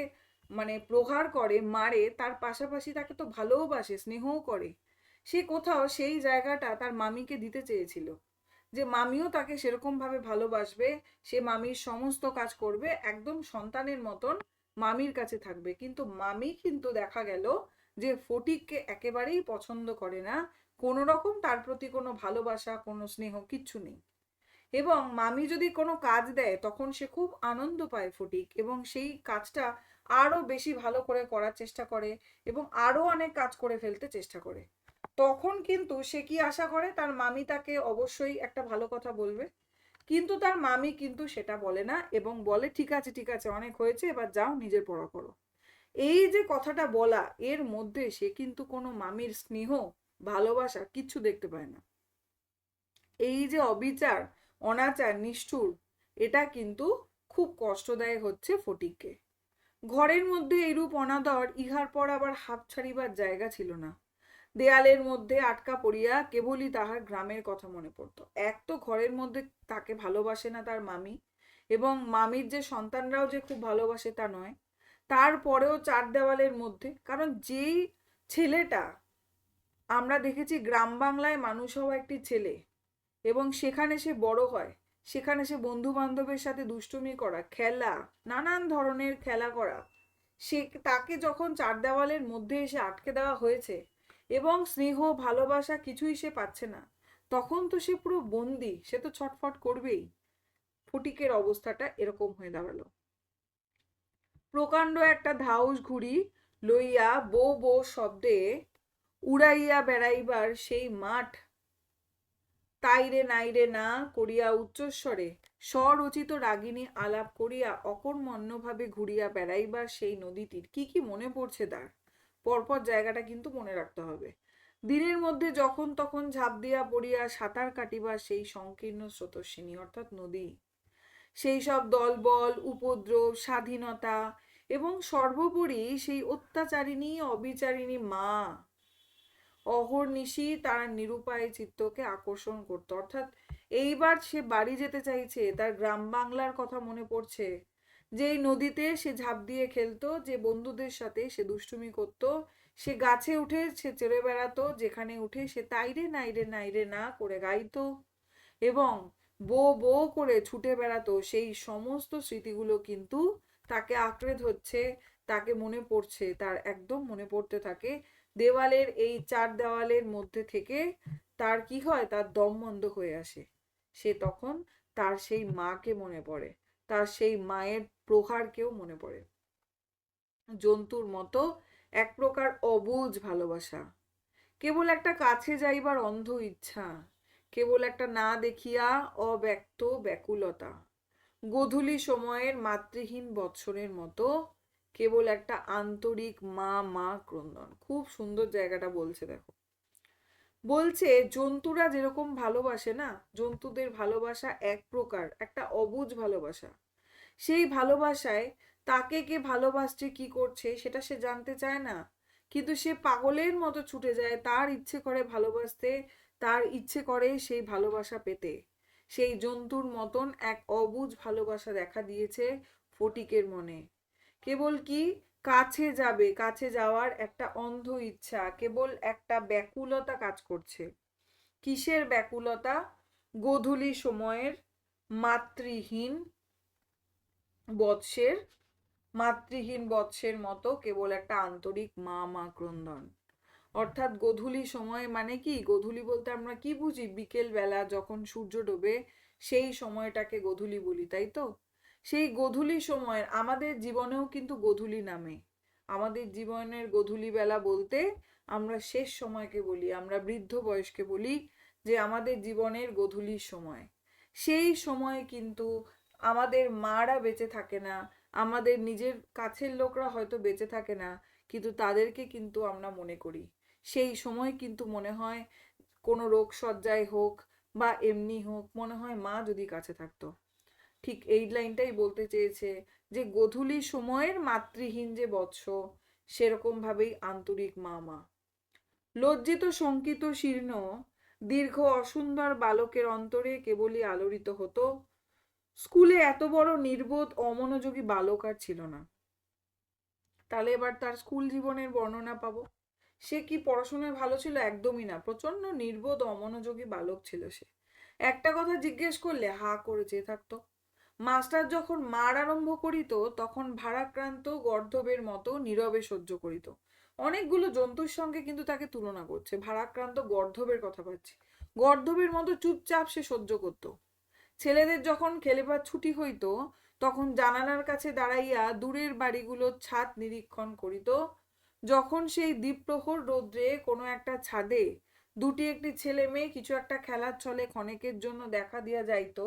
মানে প্রহার করে, মারে, তার পাশাপাশি তাকে তো ভালোবাসে, স্নেহও করে। সে কোথাও সেই জায়গাটা তার মামিকে দিতে চেয়েছিল, যে মামিও তাকে সেরকম ভাবে ভালোবাসবে, সে মামির সমস্ত কাজ করবে, একদম সন্তানের মতন মামির কাছে থাকবে। কিন্তু মামি কিন্তু দেখা গেল যে ফটিককে একেবারেই পছন্দ করে না, কোনো রকম তার প্রতি কোনো ভালোবাসা, কোনো স্নেহ কিচ্ছু নেই। এবং মামি যদি কোনো কাজ দেয় তখন সে খুব আনন্দ পায় ফটিক, এবং সেই কাজটা আরো বেশি ভালো করে করার চেষ্টা করে এবং আরো অনেক কাজ করে ফেলতে চেষ্টা করে। তখন কিন্তু সে কি আশা করে, তার মামি তাকে অবশ্যই একটা ভালো কথা বলবে, কিন্তু তার মামি কিন্তু সেটা বলে না, এবং বলে ঠিক আছে ঠিক আছে, অনেক হয়েছে, এবার যাও নিজের পড়া করো। এই যে কথাটা বলা, এর মধ্যে সে কিন্তু কোনো মামির স্নেহ, ভালোবাসা কিচ্ছু দেখতে পায় না। এই যে অবিচার, অনাচার, নিষ্ঠুর, এটা কিন্তু খুব কষ্টদায়ক হচ্ছে ফটিককে। ঘরের মধ্যে এরূপ অনাদর ইহার পর আবার হাঁপ ছাড়িবার জায়গা ছিল না। দেয়ালের মধ্যে আটকা পড়িয়া কেবলই তাহার গ্রামের কথা মনে পড়তো। এক তো ঘরের মধ্যে তাকে ভালোবাসে না তার মামি, এবং মামির যে সন্তানরাও যে খুব ভালোবাসে তা নয়, তারপরেও চার দেওয়ালের মধ্যে, কারণ যেই ছেলেটা, আমরা দেখেছি গ্রাম বাংলায় মানুষ হওয়া একটি ছেলে, এবং সেখানে সে বড় হয়, সেখানে সে বন্ধু বান্ধবের সাথে দুষ্টুমি করা, খেলা, নানান ধরনের খেলা করা, সে তাকে যখন চার দেওয়ালের মধ্যে এসে আটকে দেওয়া হয়েছে এবং স্নেহ ভালোবাসা কিছুই সে পাচ্ছে না, তখন তো সে পুরো বন্দি, সে তো ছটফট করবেই। ফটিকের অবস্থাটা এরকম হয়ে দাঁড়ালো। প্রকাণ্ড একটা ধাউস ঘুড়ি লইয়া বো বো শব্দে উড়াইয়া বেড়াইবার সেই মাঠ তাইরে নাইরে না করিয়া উচ্চস্বরে স্বরচিত রাগিনী আলাপ করিয়া অকর্মণ্যভাবে ঘুরিয়া বেড়াইবার সেই নদীটির কি কি মনে পড়ছে তার। পরপর জায়গাটা কিন্তু মনে রাখতে হবে। দিনের মধ্যে যখন তখন ঝাঁপ দিয়া পড়িয়া সাঁতার কাটিবার সেই সংকীর্ণ স্রোতস্বিনী অর্থাৎ নদী, সেই সব দলবল, উপদ্রব, স্বাধীনতা, এবং সর্বোপরি সেই অত্যাচারিণী অবিচারিণী মা অহর্নিশি তার নিরুপায় চিত্তকে আকর্ষণ করত। অর্থাৎ এইবার সে বাড়ি যেতে চাইছে, তার গ্রাম বাংলার কথা মনে পড়ছে, যেই নদীতে সে ঝাঁপ দিয়ে খেলতো, যে বন্ধুদের সাথে সে দুষ্টুমি করত, সে গাছে উঠে সে চড়ে বেড়াতো, যেখানে উঠে সে তাইরে নাইরে নাইরে না করে গাইতো এবং বো বো করে ছুটে বেড়াতো, সেই সমস্ত স্মৃতিগুলো কিন্তু তাকে আঁকড়ে ধরছে, তাকে মনে পড়ছে, তার একদম মনে পড়তে থাকে। দেওয়ালের এই চার দেওয়ালের মধ্যে থেকে তার কি হয়, তার দম বন্ধ হয়ে আসে। সে তখন তার সেই মাকে মনে পড়ে, তার সেই মায়ের প্রহারকেও মনে পড়ে। জন্তুর মতো এক প্রকার অবুঝ ভালোবাসা, কেবল একটা কাছে যাইবার অন্ধ ইচ্ছা, কেবল একটা না দেখিয়া অব্যক্ত ব্যাকুলতা, গোধূলি সময়ের মাতৃহীন বৎসরের মতো কেবল একটা আন্তরিক মা মা ক্রন্দন। খুব সুন্দর জায়গাটা বলছে দেখো। বলছে জন্তুরা যেরকম ভালোবাসে না, জন্তুদের ভালোবাসা এক প্রকার একটা অবুঝ ভালোবাসা। সেই ভালোবাসায় তাকে কে ভালোবাসছে কি করছে সেটা সে জানতে চায় না, কিন্তু সে পাগলের মতো ছুটে যায়, তার ইচ্ছে করে ভালোবাসতে, তার ইচ্ছে করে সেই ভালোবাসা পেতে। সেই জন্তুর মতন এক অবুঝ ভালোবাসা দেখা দিয়েছে ফটিকের মনে। কেবল কি কাছে যাবে, কাছে যাওয়ার একটা অন্ধ ইচ্ছা, কেবল একটা ব্যাকুলতা কাজ করছে। কিসের ব্যাকুলতা? গোধূলি সময়ের মাতৃহীন বৎসের, মাতৃহীন বৎসের মতো কেবল একটা আন্তরিক মা মা ক্রন্দন। অর্থাৎ গোধূলি সময় মানে কি, গোধূলি বলতে আমরা কি বুঝি? বিকেল বেলা যখন সূর্য ডোবে সেই সময়টাকে গোধূলি বলি, তাই তো? সেই গোধূলি সময়ের আমাদের জীবনেও কিন্তু গোধূলি নামে। আমাদের জীবনের গোধূলি বেলা বলতে আমরা শেষ সময়কে বলি, আমরা বৃদ্ধ বয়সকে বলি যে আমাদের জীবনের গোধূলির সময়। সেই সময় কিন্তু আমাদের মারা বেঁচে থাকে না, আমাদের নিজের কাছের লোকরা হয়তো বেঁচে থাকে না, কিন্তু তাদেরকে কিন্তু আমরা মনে করি। সেই সময় কিন্তু মনে হয় কোনো রোগ সজ্জায় হোক বা এমনি হোক, মনে হয় মা যদি কাছে থাকতো। ঠিক এই লাইনটাই বলতে চেয়েছে যে গোধূলি সময়ের মাতৃহীন যে বৎস, সেরকম ভাবেই আন্তরিক মা মা। লজ্জিত শঙ্কিত শীর্ণ দীর্ঘ অসুন্দর বালকের অন্তরে কেবলই আলোড়িত হতো, স্কুলে এত বড় নির্বোধ অমনোযোগী বালক আর ছিল না। তাহলে এবার তার স্কুল জীবনের বর্ণনা পাবো। সে কি পড়াশোনায় ভালো ছিল? একদমই না, প্রচন্ড নির্বোধ অমনোযোগী বালক ছিল সে। একটা কথা জিজ্ঞেস করলে হা করে চেয়ে থাকতো। মাস্টার যখন মার আরম্ভ করিত তখন ভারাক্রান্ত গর্ধবের মতো নীরবে সহ্য করিত। অনেকগুলো জন্তুর সঙ্গে কিন্তু তাকে তুলনা করছে, ভারাক্রান্ত গর্ধবের কথা পাচ্ছে। গর্ধবের মতো চুপচাপ সে সহ্য করত। ছেলেদের যখন খেলেবার ছুটি হইত তখন জানালার কাছে দাঁড়াইয়া দূরের বাড়িগুলোর ছাদ নিরীক্ষণ করিত। যখন সেই দ্বীপ্রহর রৌদ্রে কোনো একটা ছাদে দুটি একটি ছেলে মেয়ে কিছু একটা খেলার ছলে ক্ষণেকের জন্য দেখা দিয়া যাইত,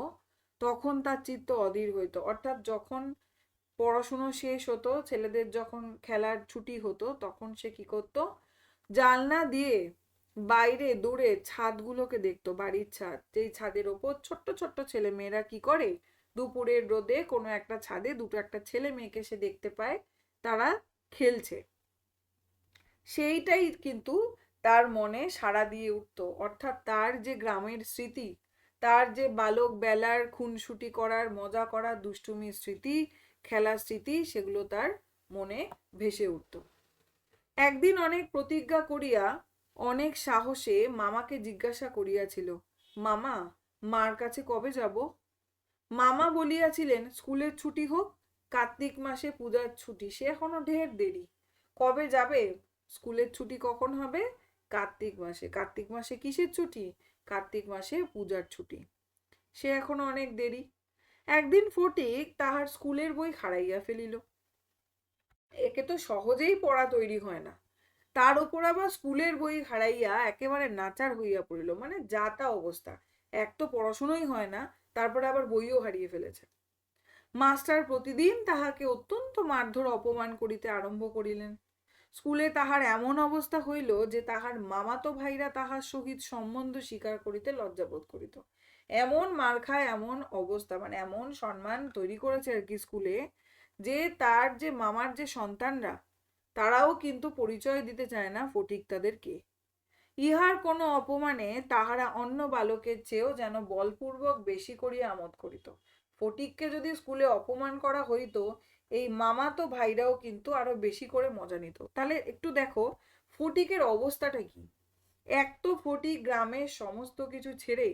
তখন তার চিত্ত অধীর হইত। অর্থাৎ যখন পড়াশুনো শেষ হতো, ছেলেদের যখন খেলার ছুটি হতো, তখন সে কি করতো? জানলা দিয়ে বাইরে দূরে ছাদগুলোকে দেখতো, বাড়ির ছাদ, যেই ছাদের ওপর ছোট্ট ছোট্ট ছেলে মেয়েরা কি করে, দুপুরের রোদে কোনো একটা ছাদে দুটো একটা ছেলে মেয়েকে সে দেখতে পায়, তারা খেলছে। সেইটাই কিন্তু তার মনে সাড়া দিয়ে উঠত। অর্থাৎ তার যে গ্রামের স্মৃতি, তার যে বালক বেলার খুনসুটি করার, মজা করার, দুষ্টুমির স্মৃতি, খেলার স্মৃতি, সেগুলো তার মনে ভেসে উঠত। একদিন অনেক প্রতিজ্ঞা করিয়া অনেক সাহসে মামাকে জিজ্ঞাসা করিয়াছিল, মামা, মার কাছে কবে যাব? মামা বলিয়াছিলেন, স্কুলের ছুটি হোক, কার্তিক মাসে পূজার ছুটি, সে এখনো ঢের দেরি। কবে যাবে? স্কুলের ছুটি কখন হবে? কার্তিক মাসে। কার্তিক মাসে কিসের ছুটি? কার্তিক মাসে পূজার ছুটি, সে এখনো অনেক দেরি। একদিন ফটিক তাহার স্কুলের বই হারাইয়া ফেলিল। একে তো সহজেই পড়া তৈরি হয় না, তার উপর আবার স্কুলের বই হারাইয়া একেবারে নাচার হইয়া পড়িল, মানে যা তা অবস্থা। এক তো পড়াশুনোই হয় না, তারপরে আবার বইও হারিয়ে ফেলেছে। মাস্টার প্রতিদিন তাহাকে অত্যন্ত মারধর অপমান করিতে আরম্ভ করিলেন। স্কুলে তাহার এমন অবস্থা হইল যে তাহার মামাতো ভাইরা তাহার সহিত সম্বন্ধ স্বীকার করিতে লজ্জাবোধ করিত। এমন মার খায়, এমন অবস্থা, মানে এমন সম্মান তৈরি করেছে আর কি স্কুলে, যে তার যে মামার যে সন্তানরা, তারাও কিন্তু পরিচয় দিতে চায় না ফটিক তাদেরকে। ইহার কোনো অপমানে তাহারা অন্য বালকের চেয়েও যেন বলপূর্বক বেশি করিয়া আমোদ করিত। ফটিককে যদি স্কুলে অপমান করা হইতো, এই মামাতো ভাইরাও কিন্তু আরো বেশি করে মজা নিত। তাহলে একটু দেখো ফটিকের অবস্থাটা কি। এক তো ফটিক গ্রামের সমস্ত কিছু ছেড়ে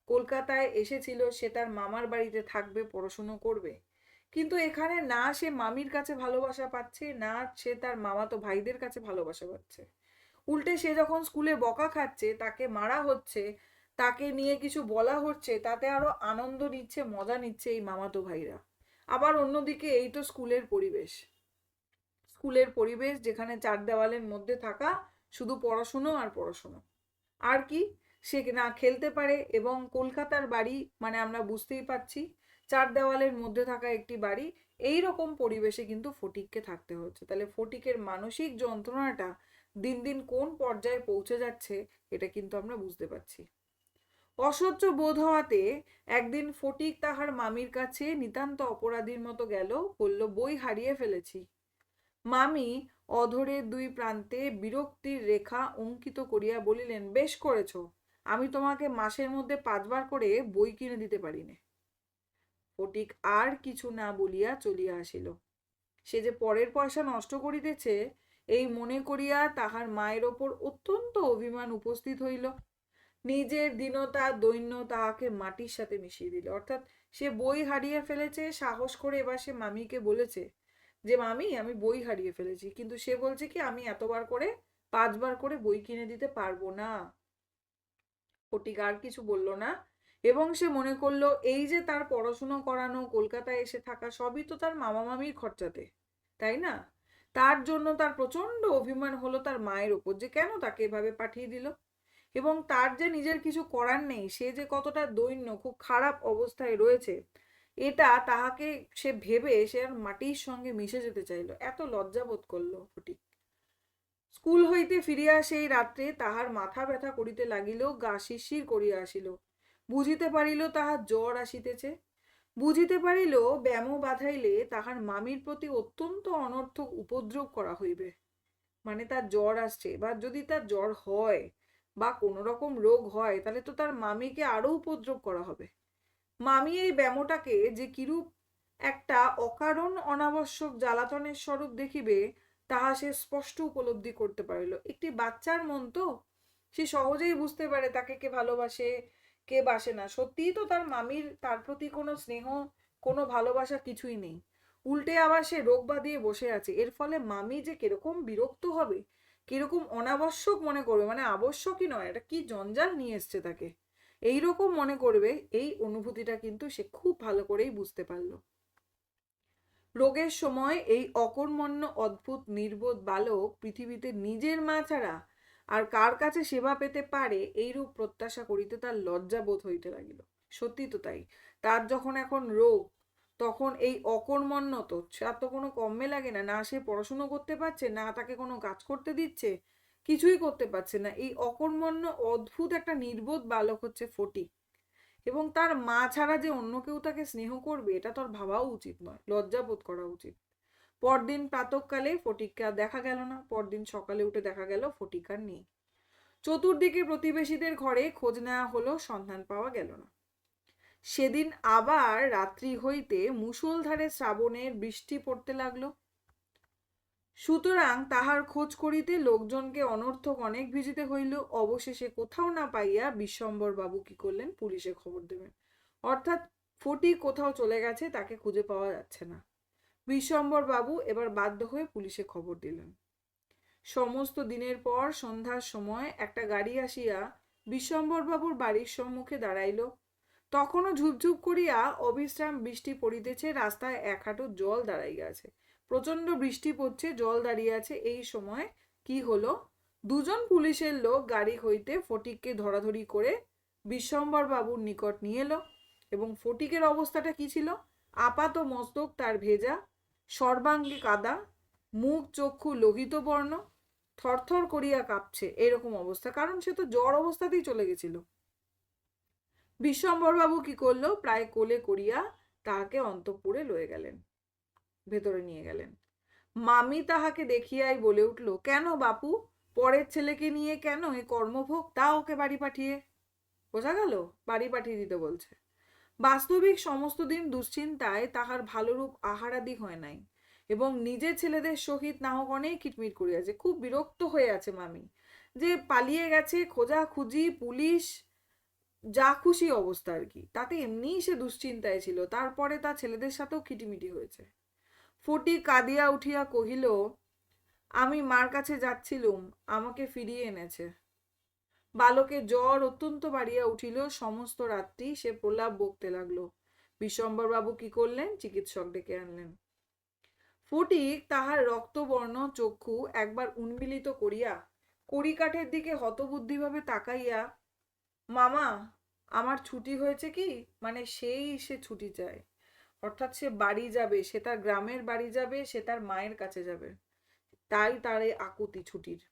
কলকাতায় এসেছিল, সে তার মামার বাড়িতে থাকবে, পড়াশুনো করবে। কিন্তু এখানে না সে মামির কাছে ভালোবাসা পাচ্ছে, না সে তার মামাতো ভাইদের কাছে ভালোবাসা পাচ্ছে। উল্টে সে যখন স্কুলে বকা খাচ্ছে, তাকে মারা হচ্ছে, তাকে নিয়ে কিছু বলা হচ্ছে, তাতে আরো আনন্দ নিচ্ছে, মজা নিচ্ছে এই মামাতো ভাইরা। আবার অন্যদিকে এই তো স্কুলের পরিবেশ, স্কুলের পরিবেশ যেখানে চার দেওয়ালের মধ্যে থাকা, শুধু পড়াশুনো আর পড়াশুনো, আর কি সে না খেলতে পারে। এবং কলকাতার বাড়ি মানে আমরা বুঝতেই পাচ্ছি, চার দেওয়ালের মধ্যে থাকা একটি বাড়ি, এই রকম পরিবেশে কিন্তু ফটিককে থাকতে হচ্ছে। তাহলে ফটিকের মানসিক যন্ত্রণাটা দিন দিন কোন পর্যায়ে পৌঁছে যাচ্ছে এটা কিন্তু আমরা বুঝতে পারছি। অসহ্য বোধ হওয়াতে একদিন ফটিক তাহার মামির কাছে নিতান্ত অপরাধীর মতো গেল, বলল, বই হারিয়ে ফেলেছি। মামি অধরের দুই প্রান্তে বিরক্তির রেখা অঙ্কিত করিয়া বলিলেন, বেশ করেছ, আমি তোমাকে মাসের মধ্যে 5বার করে বই কিনে দিতে পারি নে। ফটিক আর কিছু না বলিয়া চলিয়া আসিল। সে যে পরের পয়সা নষ্ট করিতেছে এই মনে করিয়া তাহার মায়ের ওপর অত্যন্ত অভিমান উপস্থিত হইল। নিজের দীনতা দৈন্য তাহাকে মাটির সাথে মিশিয়ে দিল। অর্থাৎ সে বই হারিয়ে ফেলেছে, সাহস করে এবার সে মামিকে বলেছে যে মামি আমি বই হারিয়ে ফেলেছি, কিন্তু সে বলছে কি আমি এতবার করে 5বার করে বই কিনে দিতে পারবো না। ফটিক আর কিছু বলল না, এবং সে মনে করলো এই যে তার পড়াশুনো করানো, কলকাতায় এসে থাকা, সবই তো তার মামা মামির খরচাতে, তাই না? তার জন্য তার প্রচন্ড অভিমান হলো তার মায়ের ওপর, যে কেন তাকে এভাবে পাঠিয়ে দিল, এবং তার যে নিজের কিছু করার নেই, সে যে কতটা দৈন্য, খুব খারাপ অবস্থায় রয়েছে, এটা তাহাকে সে ভেবে সে আর মাটির সঙ্গে মিশে যেতে চাইলো। এত লজ্জাবোধ করলো ফটিক। স্কুল হইতে ফিরিয়া সেই রাত্রে তাহার মাথা ব্যথা করিতে লাগিল, গা শিরশির করিয়া আসিল। বুঝিতে পারিল তাহার জ্বর আসিতেছে। বুঝিতে পারিল ব্যামো বাঁধাইলে তাহার মামির প্রতি অত্যন্ত অনর্থক উপদ্রব করা হইবে। মানে তার জ্বর আসছে, এবার যদি তার জ্বর হয় বা কোনো রকম রোগ হয়, তাহলে তো তার মামিকে আরো উপদ্রব করা হবে। মামি এই ব্যামোটাকে যে কিরূপ একটা অকারণ অনাবশ্যক জ্বালাতনের স্বরূপ দেখিবে তাহা সে স্পষ্ট উপলব্ধি করতে পারিল। একটি বাচ্চার মন তো, সে সহজেই বুঝতে পারে তাকে কে ভালোবাসে কে বাসে না। সত্যিই তো তার মামির তার প্রতি কোনো স্নেহ, কোনো ভালোবাসা কিছুই নেই। উল্টে আবার সে রোগ বাঁধিয়ে বসে আছে। এর ফলে মামি যে কিরকম বিরক্ত হবে, কিরকম অনাবশ্যক মনে করবে, মানে আবশ্যকই নয়, এটা কি জঞ্জাল নিয়ে এসছে তাকে, এইরকম মনে করবে। এই অনুভূতিটা কিন্তু সে খুব ভালো করেই বুঝতে পারলো। রোগের সময় এই অকর্মণ্য অদ্ভুত নির্বোধ বালক পৃথিবীতে নিজের মা ছাড়া আর কার কাছে সেবা পেতে পারে এইরূপ প্রত্যাশা করিতে তার লজ্জা বোধ হইতে লাগিল। সত্যি তো তাই। তার যখন এখন রোগ, তখন এই অকর্মণ্য তো তার তো কোনো কমে লাগে না। না সে পড়াশুনো করতে পারছে, না তাকে কোনো কাজ করতে দিচ্ছে, কিছুই করতে পারছে না। এই অকর্মণ্য অদ্ভুত একটা নির্বোধ বালক হচ্ছে ফটিক, এবং তার মা ছাড়া যে অন্য কেউ তাকে স্নেহ করবে এটা তোর ভাবাও উচিত নয়, লজ্জা বোধ করা উচিত। পরদিন প্রাতঃকালে ফটিককে আর দেখা গেল না। পরদিন সকালে উঠে দেখা গেল ফটিক আর নেই। চতুর্দিকে প্রতিবেশীদের ঘরে খোঁজ নেওয়া হলো, সন্ধান পাওয়া গেল না। সেদিন আবার রাত্রি হইতে মুষলধারে শ্রাবণের বৃষ্টি পড়তে লাগলো। সুতরাং তাহার খোঁজ করিতে লোকজনকে অনর্থক অনেক ভিজিতে হইল। অবশেষে কোথাও না পাইয়া বিশ্বম্বর বাবু কি করলেন, পুলিশে খবর দেবেন। অর্থাৎ ফটিক কোথাও চলে গেছে, তাকে খুঁজে পাওয়া যাচ্ছে না। বিশ্বম্বর বাবু এবার বাধ্য হয়ে পুলিশে খবর দিলেন। সমস্ত দিনের পর সন্ধ্যার সময় একটা গাড়ি আসিয়া বিশ্বম্বর বাবুর বাড়ির সম্মুখে দাঁড়াইল। তখনও ঝুপঝুপ করিয়া অবিশ্রাম বৃষ্টি পড়িতেছে, রাস্তায় এক হাঁটু জল দাঁড়াইয়া আছে। প্রচন্ড বৃষ্টি পড়ছে, জল দাঁড়িয়ে আছে। এই সময় কি হলো, দুজন পুলিশের লোক গাড়ি হইতে ফটিককে ধরাধরি করে বিশ্বম্বর বাবুর নিকট নিয়ে এলো। এবং ফটিকের অবস্থাটা কি ছিল, আপাত মস্তক তার ভেজা, সর্বাঙ্গে কাদা, মুখ চক্ষু লোহিত বর্ণ, থরথর করিয়া কাঁপছে, এরকম অবস্থা। কারণ সে তো জ্বর অবস্থাতেই চলে গেছিল। বিশ্বম্বর বাবু কি করলো, প্রায় কোলে করিয়া তাহাকে অন্তঃপুরে লয়ে গেলেন, ভেতরে নিয়ে গেলেন। মামি তাহাকে দেখিয়াই বলে উঠল, কেন বাপু, পরের ছেলেকে নিয়ে কেন এ কর্মভোগ, তা ওকে বাড়ি পাঠিয়ে। বোঝা গেল, বাড়ি পাঠিয়ে দিতে বলছে। বাস্তবিক সমস্ত দিন দুশ্চিন্তায় তাহার ভালোরূপ আহারাদি হয় নাই, এবং নিজের ছেলেদের সহিত না হোক অনেক কিটমিট করিয়াছে। খুব বিরক্ত হয়ে আছে মামি, যে পালিয়ে গেছে, খোঁজাখুঁজি, পুলিশ, যা খুশি অবস্থা আর কি, তাতে এমনিই সে দুশ্চিন্তায় ছিল, তারপরে তার ছেলেদের সাথেও খিটিমিটি হয়েছে। ফটিক কাঁদিয়া উঠিয়া কহিল, আমি মার কাছে যাচ্ছিলুম, আমাকে ফিরিয়ে এনেছে। বালকের জ্বর অত্যন্ত বাড়িয়া উঠিল। সমস্ত রাত্রি সে প্রলাপ বকতে লাগলো। বিশ্বম্বর বাবু কি করলেন, চিকিৎসক ডেকে আনলেন। ফটিক তাহার রক্তবর্ণ চক্ষু একবার উন্মিলিত করিয়া কড়িকাঠের দিকে হতবুদ্ধিভাবে তাকাইয়া, মামা আমার ছুটি হয়েছে কি, মানে সে ছুটি চায়। অর্থাৎ সে বাড়ি যাবে, সে তার গ্রামের বাড়ি যাবে, সে তার মায়ের কাছে যাবে, তাই তার এই আকুতি ছুটির।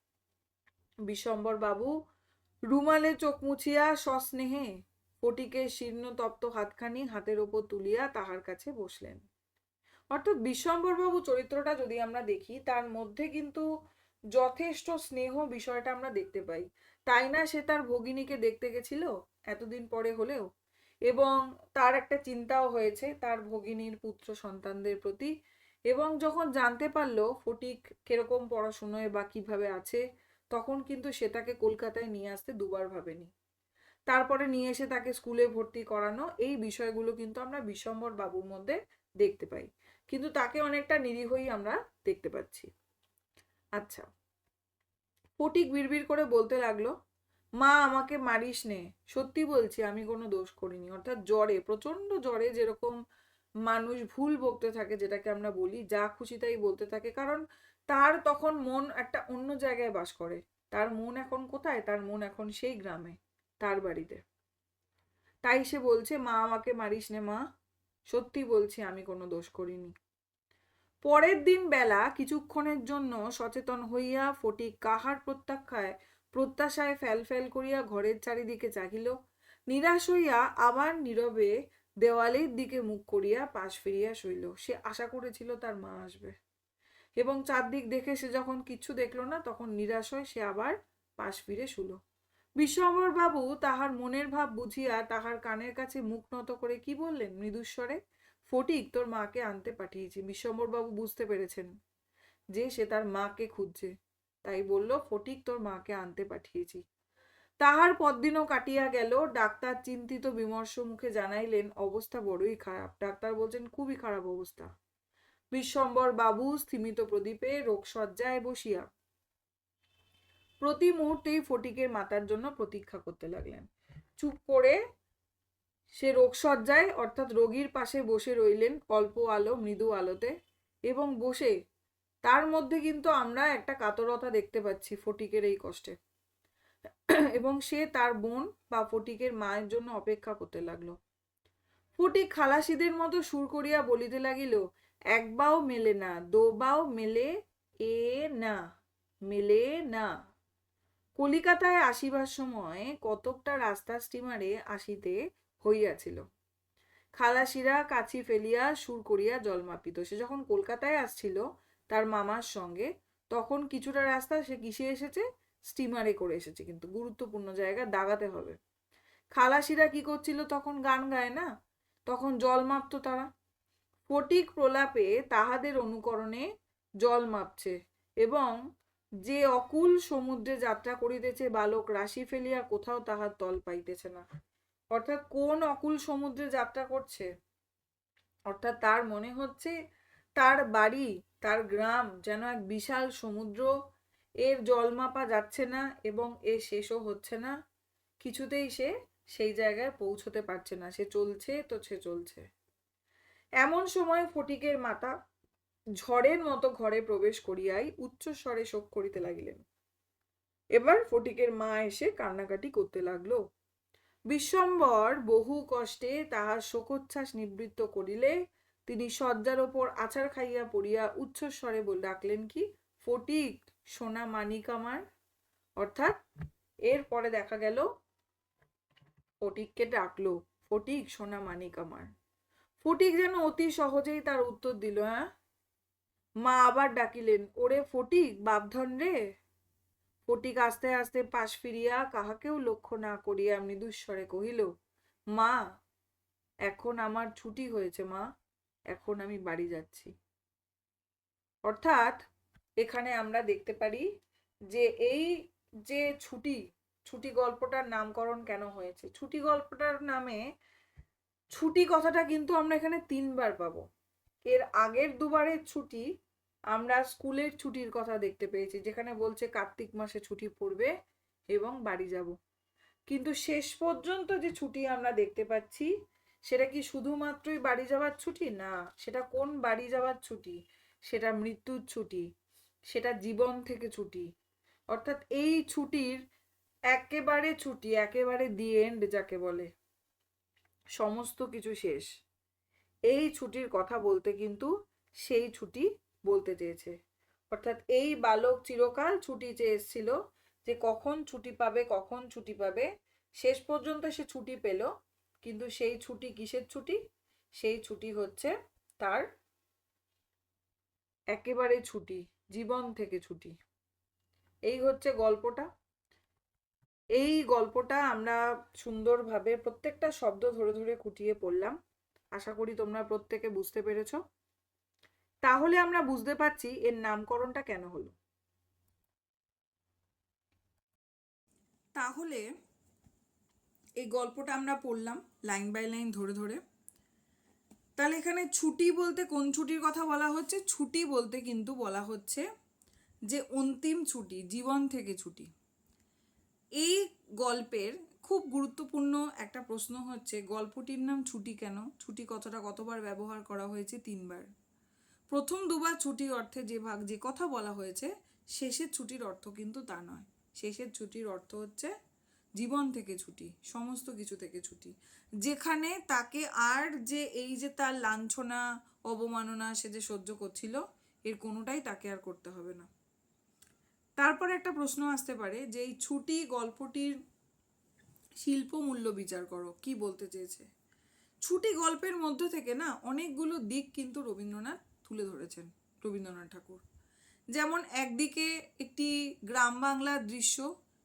বিশ্বম্বর বাবু রুমালে চোখ মুছিয়া সস্নেহে ফটিকের শীর্ণ তপ্ত হাতখানি হাতের ওপর তুলিয়া তাহার কাছে বসলেন। অর্থাৎ বিশ্বম্বর বাবু চরিত্রটা যদি আমরা দেখি, তার মধ্যে কিন্তু যথেষ্ট স্নেহ বিষয়টা আমরা দেখতে পাই। তাই না সে তার ভগিনীকে দেখতে গেছিল এতদিন পরে হলেও, এবং তার একটা চিন্তাও হয়েছে তার ভগিনীর পুত্র সন্তানদের প্রতি। এবং যখন জানতে পারলো ফটিক কিরকম পড়াশোনায় বা কিভাবে আছে, তখন কিন্তু সে তাকে কলকাতায় নিয়ে আসতে দুবার ভাবেনি। তারপরে নিয়ে এসে তাকে স্কুলে ভর্তি করানো, এই বিষয়গুলো কিন্তু আমরা বিশ্বম্বর বাবুর মধ্যে দেখতে পাই। কিন্তু তাকে অনেকটা নিরীহই আমরা দেখতে পাচ্ছি। আচ্ছা, ফটিক বিড়বিড় করে বলতে লাগলো, মা আমাকে মারিস নে, সত্যি বলছি আমি কোনো দোষ করিনি। অর্থাৎ জ্বরে, প্রচন্ড জ্বরে যেরকম মানুষ ভুল বকতে থাকে, যেটাকে আমরা বলি যা খুশি তাই বলতে থাকে, কারণ তার তখন মন একটা অন্য জায়গায় বাস করে। তার মন এখন কোথায়? তার মন এখন সেই গ্রামে, তার বাড়িতে। তাই সে বলছে, মা আমাকে মারিস নে মা, সত্যি বলছি আমি কোনো দোষ করিনি। পরের দিন বেলা কিছুক্ষণের জন্য সচেতন হইয়া ফটিক কাহার প্রত্যাশায় ফ্যাল ফ্যাল করিয়া ঘরের চারিদিকে চাহিল, নিরাশ হইয়া আবার নীরবে দেওয়ালের দিকে মুখ করিয়া পাশ ফিরিয়া শুইল। সে আশা করেছিল তার মা আসবে, এবং চারদিক দেখে সে যখন কিচ্ছু দেখলো না, তখন নিরাশ হয়ে সে আবার পাশ ফিরে শুলো। বিশ্বম্বর বাবু তাহার মনের ভাব বুঝিয়া তাহার কানের কাছে মুখ নত করে কি বললেন মৃদুস্বরে, ফটিক তোর মাকে আনতে পাঠিয়েছি। বিশ্বম্বর বাবু বুঝতে পেরেছেন যে সে তার মাকে খুঁজছে, তাই বলল, ফটিক তোর মাকে আনতে পাঠিয়েছি। তাহার পরদিনও কাটিয়া গেল। ডাক্তার চিন্তিত বিমর্ষ মুখে জানাইলেন, অবস্থা বড়ই খারাপ। ডাক্তার বলছেন খুবই খারাপ অবস্থা। বিশ্বম্বর বাবু স্থিমিত প্রদীপে রোগশয্যায় বসিয়া প্রতি মুহূর্তেই ফটিকের মাতার জন্য প্রতীক্ষা করতে লাগলেন। চুপ করে সে রোগশয্যায় অর্থাৎ রোগীর পাশে বসে রইলেন, অল্প আলো, মৃদু আলোতে, এবং বসে তার মধ্যে কিন্তু আমরা একটা কাতরতা দেখতে পাচ্ছি ফটিকের এই কষ্টে। এবং সে তার বোন বা ফটিকের মায়ের জন্য অপেক্ষা করতে লাগলো। ফটিক খালাসিদের মতো সুর করিয়া বলিতে লাগিল, এক বাও মেলে না, দো বাও মেলে এ না, মেলে না। কলিকাতায় আসিবার সময় কতকটা রাস্তা স্টিমারে আসিতে হইয়াছিল। খালাসিরা কাছি ফেলিয়া সুর করিয়া জল মাপিত। সে যখন কলকাতায় আসছিল তার মামার সঙ্গে, তখন কিছুটা রাস্তা সে কিসে এসেছে? স্টিমারে করে এসেছে, কিন্তু গুরুত্বপূর্ণ জায়গা দাগাতে হবে। খালাসিরা কি করছিল তখন? গান গায় না, তখন জল মাপত তারা। ফটিক প্রলাপে তাহাদের অনুকরণে জল মাপছে, এবং যে অকুল সমুদ্রে যাত্রা করিতেছে বালক রাশি ফেলিয়া কোথাও তাহার তল পাইতেছে না। অর্থাৎ কোন অকুল সমুদ্রে যাত্রা করছে? অর্থাৎ তার মনে হচ্ছে তার বাড়ি, তার গ্রাম যেন এক বিশাল সমুদ্র, এর জল মাপা যাচ্ছে না এবং এর শেষও হচ্ছে না, কিছুতেই সে সেই জায়গায় পৌঁছতে পারছে না, সে চলছে তো সে চলছে। এমন সময় ফটিকের মাতা ঝড়ের মতো ঘরে প্রবেশ করিয়াই উচ্চস্বরে শোক করিতে লাগিলেন। এবার ফটিকের মা এসে কান্নাকাটি করতে লাগলো। বিশ্বম্বর বহু কষ্টে তাহার শোকোচ্ছ্বাস নিবৃত্ত করিলে তিনি শয্যার ওপর আছাড় খাইয়া পড়িয়া উচ্চস্বরে ডাকলেন, কি? ফটিক সোনা মানিক আমার। অর্থাৎ এরপরে দেখা গেল ফটিককে ডাকলো, ফটিক সোনা মানিক আমার। ফটিক যেন অতি সহজেই তার উত্তর দিল। হ্যাঁ? মা আবার ডাকিলেন, ওরে ফটিক বাপধন রে। ফটিক আস্তে আস্তে পাশ ফিরিয়া কাহাকেও লক্ষ্য না করিয়া মৃদুস্বরে কহিল, মা এখন আমার ছুটি হয়েছে মা, এখন আমি বাড়ি যাচ্ছি। অর্থাৎ এখানে আমরা দেখতে পারি যে এই যে ছুটি, ছুটি গল্পটার নামকরণ কেন হয়েছে? ছুটি গল্পটার নামে ছুটি কথাটা কিন্তু আমরা এখানে 3বার পাবো। এর আগের দুবারের ছুটি আমরা স্কুলের ছুটির কথা দেখতে পেয়েছি, যেখানে বলছে কার্তিক মাসে ছুটি পড়বে এবং বাড়ি যাব। কিন্তু শেষ পর্যন্ত যে ছুটি আমরা দেখতে পাচ্ছি, সেটা কি শুধুমাত্রই বাড়ি যাওয়ার ছুটি? না, সেটা কোন বাড়ি যাওয়ার ছুটি? সেটা মৃত্যুর ছুটি, সেটা জীবন থেকে ছুটি। অর্থাৎ এই ছুটির একেবারে ছুটি, একেবারে দি এন্ড যাকে বলে, সমস্ত কিছু শেষ, এই ছুটির কথা বলতে কিন্তু সেই ছুটি বলতে চেয়েছে। অর্থাৎ এই বালক চিরকাল ছুটি চেয়ে এসেছিল, যে কখন ছুটি পাবে, কখন ছুটি পাবে। শেষ পর্যন্ত সে ছুটি পেল, কিন্তু সেই ছুটি কিসের ছুটি? সেই ছুটি হচ্ছে তার একেবারে ছুটি, জীবন থেকে ছুটি। এই হচ্ছে গল্পটা। এই গল্পটা আমরা সুন্দরভাবে প্রত্যেকটা শব্দ ধরে ধরে খুঁটিয়ে পড়লাম। আশা করি তোমরা প্রত্যেকে বুঝতে পেরেছ। তাহলে আমরা বুঝতে পারছি এর নামকরণটা কেন হলো। তাহলে এই গল্পটা আমরা পড়লাম লাইন বাই লাইন ধরে ধরে। তাহলে এখানে ছুটি বলতে কোন ছুটির কথা বলা হচ্ছে? ছুটি বলতে কিন্তু বলা হচ্ছে যে অন্তিম ছুটি, জীবন থেকে ছুটি। এই গল্পের খুব গুরুত্বপূর্ণ একটা প্রশ্ন হচ্ছে, গল্পটির নাম ছুটি কেন? ছুটি কথাটা কতবার ব্যবহার করা হয়েছে? 3বার। প্রথম 2বার ছুটি অর্থে যে কথা বলা হয়েছে, শেষের ছুটির অর্থ কিন্তু তা নয়। শেষের ছুটির অর্থ হচ্ছে জীবন থেকে ছুটি, সমস্ত কিছু থেকে ছুটি, যেখানে তাকে আর যে এই যে তার লাঞ্ছনা অবমাননা সে যে সহ্য করছিল, এর কোনোটাই তাকে আর করতে হবে না। তারপরে একটা প্রশ্ন আসতে পারে যে এই ছুটি গল্পটির শিল্প মূল্য বিচার করো, কি বলতে চেয়েছে? ছুটি গল্পের মধ্য থেকে না অনেকগুলো দিক কিন্তু রবীন্দ্রনাথ তুলে ধরেছেন, রবীন্দ্রনাথ ঠাকুর। যেমন একদিকে একটি গ্রাম বাংলার দৃশ্য,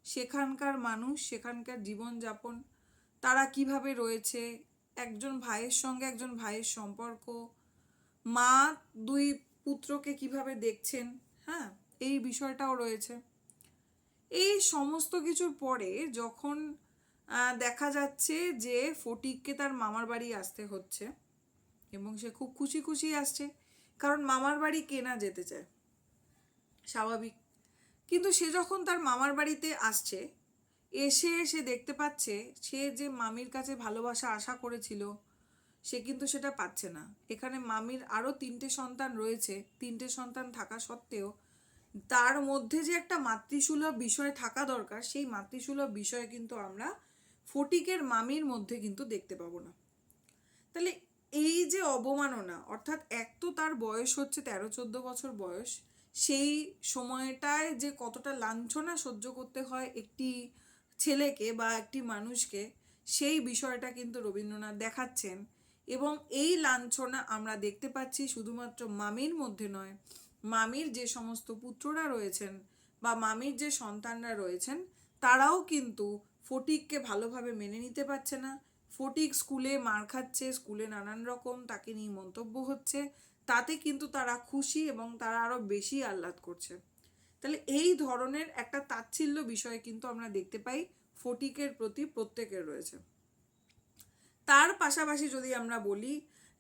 সেখানকার মানুষ, সেখানকার জীবনযাপন, তারা কিভাবে রয়েছে, একজন ভাইয়ের সঙ্গে একজন ভাইয়ের সম্পর্ক, মা দুই পুত্রকে কিভাবে দেখছেন, হ্যাঁ, এই বিষয়টাও রয়েছে। এই সমস্ত কিছুর পরে যখন দেখা যাচ্ছে যে ফটিককে তার মামার বাড়ি আসতে হচ্ছে, এবং সে খুব খুশি খুশি আসছে, কারণ মামার বাড়ি কেনা যেতে চায়, স্বাভাবিক। কিন্তু সে যখন তার মামার বাড়িতে আসছে, এসে সে দেখতে পাচ্ছে সে যে মামির কাছে ভালোবাসা আশা করেছিল, সে কিন্তু সেটা পাচ্ছে না। এখানে মামির আরও 3টে সন্তান রয়েছে, 3টে সন্তান থাকা সত্ত্বেও তার মধ্যে যে একটা মাতৃসুলভ বিষয় থাকা দরকার, সেই মাতৃসুলভ বিষয় কিন্তু আমরা ফটিকের মামির মধ্যে কিন্তু দেখতে পাবো না। তাহলে এই যে অবমাননা, অর্থাৎ এক তো তার বয়স হচ্ছে 13-14 বছর বয়স, সেই সময়টায় যে কতটা লাঞ্ছনা সহ্য করতে হয় একটি ছেলেকে বা একটি মানুষকে, সেই বিষয়টা কিন্তু রবীন্দ্রনাথ দেখাচ্ছেন। এবং এই লাঞ্ছনা আমরা দেখতে পাচ্ছি শুধুমাত্র মামির মধ্যে নয়, মামির যে সমস্ত পুত্ররা রয়েছেন বা মামির যে সন্তানরা রয়েছেন, তারাও কিন্তু ফটিককে ভালোভাবে মেনে নিতে পারছে না। ফটিক স্কুলে মার খাচ্ছে, স্কুলে নানান রকম তাকে নিয়ে মন্তব্য হচ্ছে, তাতে কিন্তু তারা খুশি এবং তারা আরও বেশি আহ্লাদ করছে। তাহলে এই ধরনের একটা তাচ্ছিল্য বিষয় কিন্তু আমরা দেখতে পাই ফটিকের প্রতি প্রত্যেকের রয়েছে। তার পাশাপাশি যদি আমরা বলি,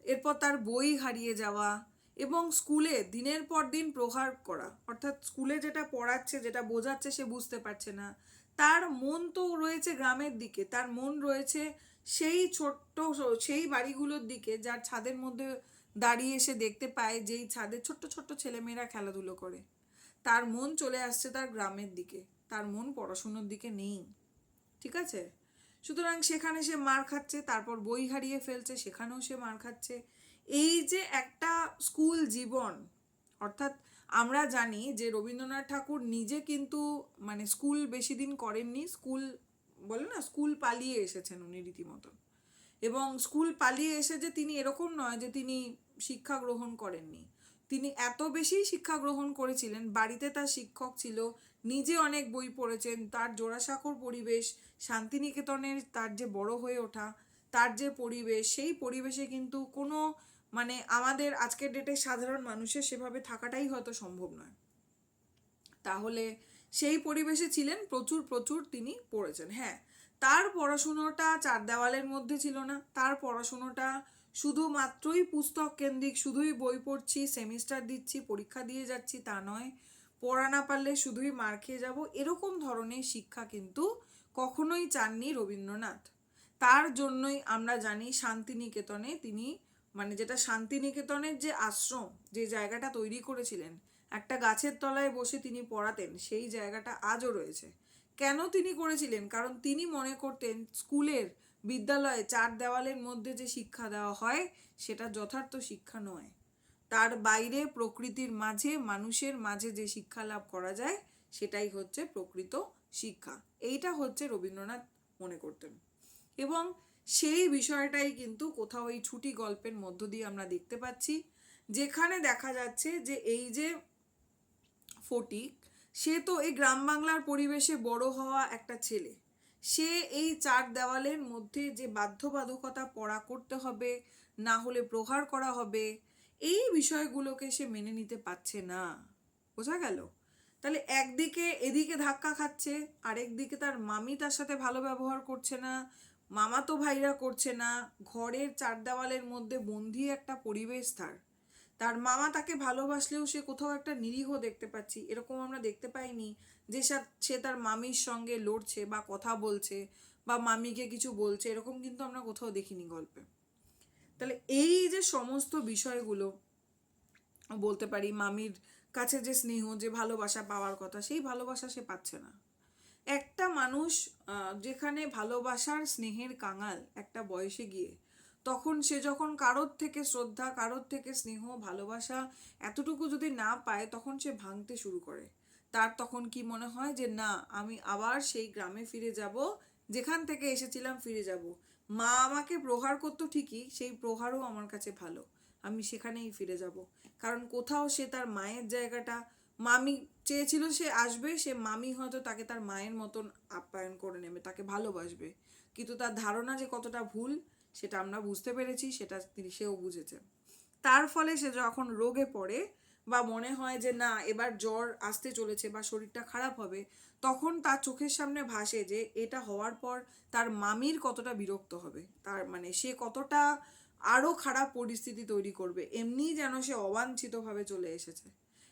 এরপর তার বই হারিয়ে যাওয়া এবং স্কুলে দিনের পর দিন প্রহার করা, অর্থাৎ স্কুলে যেটা পড়াচ্ছে যেটা বোঝাচ্ছে সে বুঝতে পারছে না, তার মন তো রয়েছে গ্রামের দিকে, তার মন রয়েছে সেই ছোট্ট সেই বাড়িগুলোর দিকে যার ছাদের মধ্যে দাঁড়িয়ে সে দেখতে পায় যেই ছাদে ছোট্ট ছোট্ট ছেলেমেয়েরা খেলাধুলো করে। তার মন চলে আসছে তার গ্রামের দিকে, তার মন পড়াশুনোর দিকে নেই। ঠিক আছে? সুতরাং সেখানে সে মার খাচ্ছে, তারপর বই হারিয়ে ফেলছে, সেখানেও সে মার খাচ্ছে। এই যে একটা স্কুল জীবন, অর্থাৎ আমরা জানি যে রবীন্দ্রনাথ ঠাকুর নিজে কিন্তু মানে স্কুল বেশি দিন করেননি, স্কুল বলে না, স্কুল পালিয়ে এসেছেন উনি রীতিমতো। এবং স্কুল পালিয়ে এসে যে তিনি এরকম নয় যে তিনি শিক্ষা গ্রহণ করেননি, তিনি এত বেশি শিক্ষা গ্রহণ করেছিলেন, বাড়িতে তার শিক্ষক ছিল, নিজে অনেক বই পড়েছেন, তার জোড়াসাঁকোর পরিবেশ, শান্তিনিকেতনের তার যে বড় হয়ে ওঠা, তার যে পরিবেশ, সেই পরিবেশে কিন্তু কোনো মানে আমাদের আজকের ডেটে সাধারণ মানুষের সেভাবে থাকাটাই হয়তো সম্ভব নয়। তাহলে সেই পরিবেশে ছিলেন, প্রচুর প্রচুর তিনি পড়েছেন। হ্যাঁ, তার পড়াশুনোটা চার দেওয়ালের মধ্যে ছিল না, তার পড়াশুনোটা শুধুমাত্রই পুস্তক কেন্দ্রিক, শুধুই বই পড়ছি, সেমিস্টার দিচ্ছি, পরীক্ষা দিয়ে যাচ্ছি তা নয়, পড়া না পারলে শুধুই মার খেয়ে যাব, এরকম ধরনের শিক্ষা কিন্তু কখনোই চাননি রবীন্দ্রনাথ। তার জন্যই আমরা জানি শান্তিনিকেতনে তিনি মানে যেটা শান্তিনিকেতনের যে আশ্রম, যে জায়গাটা তৈরি করেছিলেন, একটা গাছের তলায় বসে তিনি পড়াতেন, সেই জায়গাটা আজও রয়েছে। কেন তিনি করেছিলেন? কারণ তিনি মনে করতেন স্কুলের বিদ্যালয়ে চার দেওয়ালের মধ্যে যে শিক্ষা দেওয়া হয় সেটা যথার্থ শিক্ষা নয়। তার বাইরে প্রকৃতির মাঝে, মানুষের মাঝে যে শিক্ষা লাভ করা যায় সেটাই হচ্ছে প্রকৃত শিক্ষা, এইটা হচ্ছে রবীন্দ্রনাথ মনে করতেন। এবং সেই বিষয়টাই কিন্তু কোথাও এই ছুটি গল্পের মধ্য দিয়ে আমরা দেখতে পাচ্ছি, যেখানে দেখা যাচ্ছে যে এই যে ফটিক, সে তো এই গ্রাম বাংলার পরিবেশে বড় হওয়া একটা ছেলে, সে এই চার দেওয়ালের মধ্যে যে বাধ্যবাধকতা পড়া করতে হবে, না হলে প্রহার করা হবে, এই বিষয়গুলোকে সে মেনে নিতে পারছে না। বোঝা গেল? তাহলে একদিকে এদিকে ধাক্কা খাচ্ছে, আরেকদিকে তার মামি তার সাথে ভালো ব্যবহার করছে না, মামাতো ভাইরা করছে না, ঘরের চার দেওয়ালের মধ্যে বন্দি একটা পরিবেশ তার। তার মামা তাকে ভালোবাসলেও সে কোথাও একটা নিরীহ দেখতে পাচ্ছি, এরকম আমরা দেখতে পাইনি যে সে তার মামির সঙ্গে লড়ছে বা কথা বলছে বা মামিকে কিছু বলছে, এরকম কিন্তু আমরা কোথাও দেখিনি গল্পে। তাহলে এই যে সমস্ত বিষয়গুলো বলতে পারি, মামির কাছে যে স্নেহ, যে ভালোবাসা পাওয়ার কথা, সেই ভালোবাসা সে পাচ্ছে না। একটা মানুষ যেখানে ভালোবাসার স্নেহের কাঙাল একটা বয়সে গিয়ে, তখন সে যখন কারোর থেকে শ্রদ্ধা, কারোর থেকে স্নেহ, ভালোবাসা এতটুকু যদি না পায়, তখন সে ভাঙতে শুরু করে। তার তখন কি মনে হয় যে না, আমি আবার সেই গ্রামে ফিরে যাব, যেখান থেকে এসেছিলাম ফিরে যাব। মা আমাকে প্রহার করতো ঠিকই, সেই প্রহারও আমার কাছে ভালো, আমি সেখানেই ফিরে যাব। কারণ কোথাও সে তার মায়ের জায়গাটা, মামি চেয়েছিল সে আসবে, সে মামি হয়তো তাকে তার মায়ের মতন আপ্যায়ন করে নেবে, তাকে ভালোবাসবে, কিন্তু তার ধারণা যে কতটা ভুল সেটা আমরা বুঝতে পেরেছি, সেটা সেও বুঝেছে। তার ফলে সে যখন রোগে পড়ে বা মনে হয় যে না এবার জ্বর আসতে চলেছে বা শরীরটা খারাপ হবে, তখন তার চোখের সামনে ভাসে যে এটা হওয়ার পর তার মামির কতটা বিরক্ত হবে, তার মানে সে কতটা আরও খারাপ পরিস্থিতি তৈরি করবে, এমনি যেন সে অবাঞ্ছিতভাবে চলে এসেছে।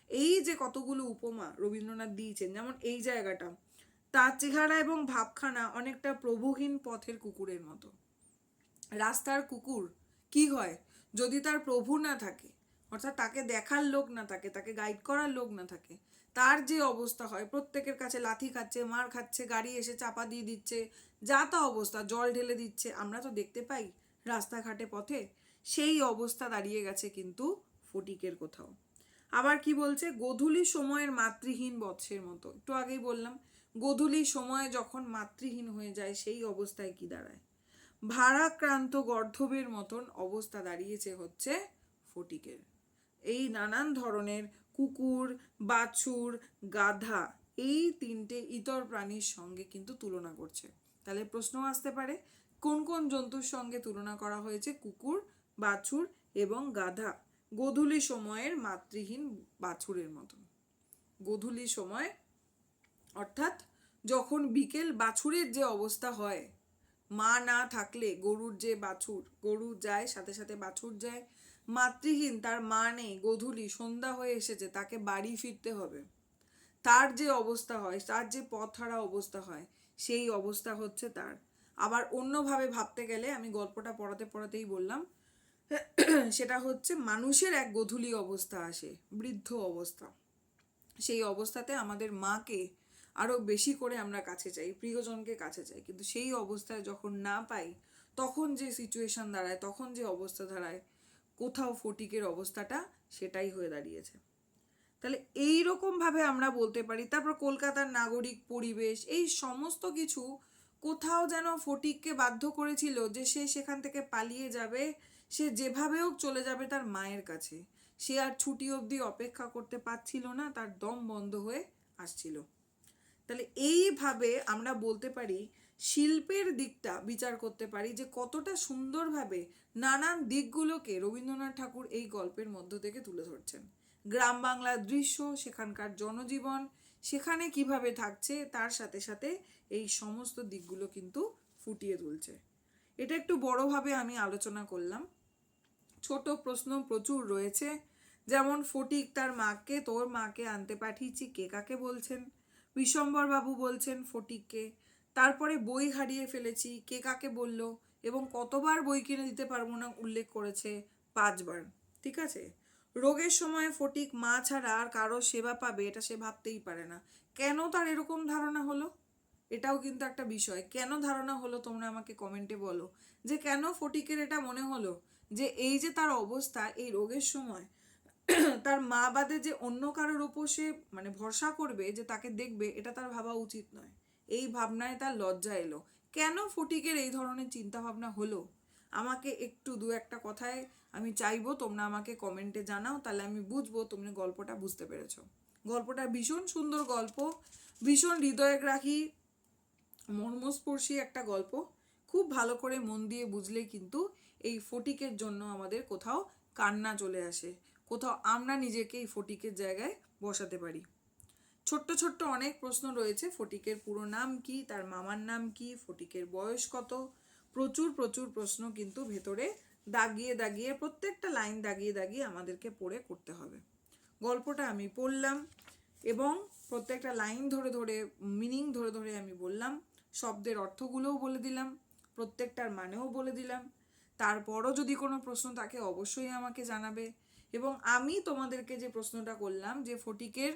এই যে কতগুলো উপমা রবীন্দ্রনাথ দিয়েছেন, যেমন এই জায়গাটা, তার চেহারা এবং ভাবখানা অনেকটা প্রভুহীন পথের কুকুরের মতো। রাস্তার কুকুর কি হয় যদি তার প্রভু না থাকে, অর্থাৎ তাকে দেখার লোক না থাকে, তাকে গাইড করার লোক না থাকে, তার যে অবস্থা হয়, প্রত্যেকের কাছে লাথি খাচ্ছে, মার খাচ্ছে, গাড়ি এসে চাপা দিয়ে দিচ্ছে, যা তা অবস্থা, জল ঢেলে দিচ্ছে, আমরা তো দেখতে পাই রাস্তাঘাটে পথে। সেই অবস্থা দাঁড়িয়ে গেছে কিন্তু ফটিকের কোথাও। আবার কি বলছে, গোধূলি সময়ের মাতৃহীন বৎসের মতো, একটু আগেই বললাম, গোধূলি সময় যখন মাতৃহীন হয়ে যায় সেই অবস্থায় কি দাঁড়ায়, ভারাক্রান্ত গর্ধবের মতন অবস্থা দাঁড়িয়েছে হচ্ছে ফটিকের। এই নানান ধরনের কুকুর, বাছুর, গাধা, এই তিনটে ইতর প্রাণীর সঙ্গে কিন্তু তুলনা করছে। তাহলে প্রশ্ন আসতে পারে, কোন কোন জন্তুর সঙ্গে তুলনা করা হয়েছে কুকুর, বাছুর এবং গাধা গোধূলি সময়ের মাতৃহীন বাছুরের মতন? গোধূলি সময় অর্থাৎ যখন বিকেল, বাছুরের যে অবস্থা হয়, মা না থাকলে গরুর যে বাছুর, গরু যায় সাথে সাথে বাছুর যায়, মাতৃহীন, তার মা নেই, গোধূলি সন্ধ্যা হয়ে এসেছে, তাকে বাড়ি ফিরতে হবে, তার যে অবস্থা হয়, তার যে পথহারা অবস্থা হয়, সেই অবস্থা হচ্ছে তার। আবার অন্যভাবে ভাবতে গেলে, আমি গল্পটা পড়াতে পড়াতেই বললাম, সেটা হচ্ছে মানুষের এক গোধূলি অবস্থা আসে, বৃদ্ধ অবস্থা। সেই অবস্থাতে আমাদের মাকে আরও বেশি করে আমরা কাছে চাই, প্রিয়জনকে কাছে চাই, কিন্তু সেই অবস্থায় যখন না পাই, তখন যে সিচুয়েশন দাঁড়ায়, তখন যে অবস্থা দাঁড়ায়, কোথাও ফটিকের অবস্থাটা সেটাই হয়ে দাঁড়িয়েছে। তাহলে এইরকমভাবে আমরা বলতে পারি। তারপর কলকাতার নাগরিক পরিবেশ, এই সমস্ত কিছু কোথাও যেন ফটিককে বাধ্য করেছিল যে সে সেখান থেকে পালিয়ে যাবে, সে যেভাবে হোক চলে যাবে তার মায়ের কাছে। সে আর ছুটি অবধি অপেক্ষা করতে পারছিল না, তার দম বন্ধ হয়ে আসছিল। তাহলে এইভাবে আমরা বলতে পারি, শিল্পের দিকটা বিচার করতে পারি যে কতটা সুন্দরভাবে নানান দিকগুলোকে রবীন্দ্রনাথ ঠাকুর এই গল্পের মধ্য থেকে তুলে ধরছেন। গ্রাম বাংলার দৃশ্য, সেখানকার জনজীবন, সেখানে কিভাবে থাকছে, তার সাথে সাথে এই সমস্ত দিকগুলো কিন্তু ফুটিয়ে তুলছে। এটা একটু বড়ভাবে আমি আলোচনা করলাম, ছোট প্রশ্ন প্রচুর রয়েছে। যেমন ফটিক তার মাকে, তোর মাকে আনতে পাঠিয়েছি, কে কাকে বলছেন? বিশ্বম্বর বাবু বলছেন ফটিককে। তারপরে বই হারিয়ে ফেলেছি, কে কাকে বলল, এবং কতবার বই কিনে দিতে পারবো না উল্লেখ করেছে, 5 বার। ঠিক আছে। রোগের সময় ফটিক মা ছাড়া আর কারো সেবা পাবে এটা সে ভাবতেই পারে না। কেন তার এরকম ধারণা হলো, এটাও কিন্তু একটা বিষয়। কেন ধারণা হলো তোমরা আমাকে কমেন্টে বলো, যে কেন ফটিকের এটা মনে হলো যে এই যে তার অবস্থা, এই রোগের সময় তার মা বাদে যে অন্য কারোর ওপর সে মানে ভরসা করবে, যে তাকে দেখবে, এটা তার ভাবা উচিত নয়। এই ভাবনায় তার লজ্জা এলো। কেন ফটিকের এই ধরনের চিন্তা ভাবনা হলো, আমাকে একটু দু একটা কথায় আমি চাইবো তোমরা আমাকে কমেন্টে জানাও, তাহলে আমি বুঝবো তোমরা গল্পটা বুঝতে পেরেছো। গল্পটা ভীষণ সুন্দর গল্প, ভীষণ হৃদয়গ্রাহী, মর্মস্পর্শী একটা গল্প। খুব ভালো করে মন দিয়ে বুঝলে কিন্তু এই ফটিকের জন্য আমাদের কোথাও কান্না চলে আসে, কোথাও আমরা নিজেকে এই ফটিকের জায়গায় বসাতে পারি। ছোট্ট ছোট্ট অনেক প্রশ্ন রয়েছে। ফটিকের পুরো নাম কি, তার মামার নাম কি, ফটিকের বয়স কত, প্রচুর প্রচুর প্রশ্ন কিন্তু ভেতরে দাগিয়ে দাগিয়ে, প্রত্যেকটা লাইন দাগিয়ে দাগিয়ে আমাদেরকে পড়ে করতে হবে। গল্পটা আমি পড়লাম এবং প্রত্যেকটা লাইন ধরে ধরে, মিনিং ধরে ধরে আমি বললাম, শব্দের অর্থগুলোও বলে দিলাম, প্রত্যেকটার মানেও বলে দিলাম। তারপরও যদি কোনো প্রশ্ন থাকে অবশ্যই আমাকে জানাবে। এবং আমি তোমাদেরকে যে প্রশ্নটা করলাম যে ফটিকের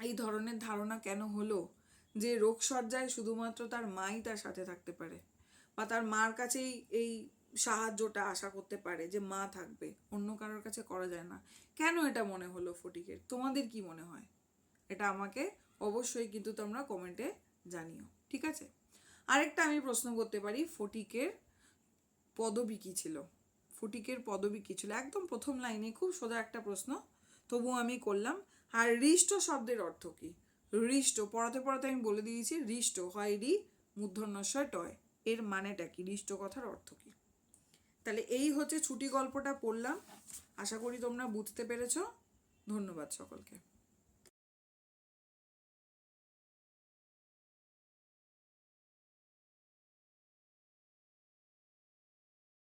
এই ধরনের ধারণা কেন হলো যে রোগশয্যায় শুধুমাত্র তার মাই তার সাথে থাকতে পারে, বা তার মার কাছেই এই সাহায্যটা আশা করতে পারে যে মা থাকবে, অন্য কারোর কাছে করা যায় না, কেন এটা মনে হলো ফটিকের? তোমাদের কি মনে হয়? এটা আমাকে অবশ্যই কিন্তু তোমরা কমেন্টে জানিও, ঠিক আছে? আরেকটা আমি প্রশ্ন করতে পারি, ফটিকের পদবী কী ছিল? ফটিকের পদবী কী ছিল? একদম প্রথম লাইনে খুব সোজা একটা প্রশ্ন, তবুও আমি করলাম। আর হৃষ্ট শব্দের অর্থ কী? হৃষ্ট পড়াতে পড়াতে আমি বলে দিয়েছি, হৃষ্ট হয় রি মূর্ধন্যস্বয় টয়, এর মানেটা কি, হৃষ্ট কথার অর্থ কী? তাহলে এই হচ্ছে ছুটি গল্পটা পড়লাম, আশা করি তোমরা বুঝতে পেরেছো। ধন্যবাদ সকলকে।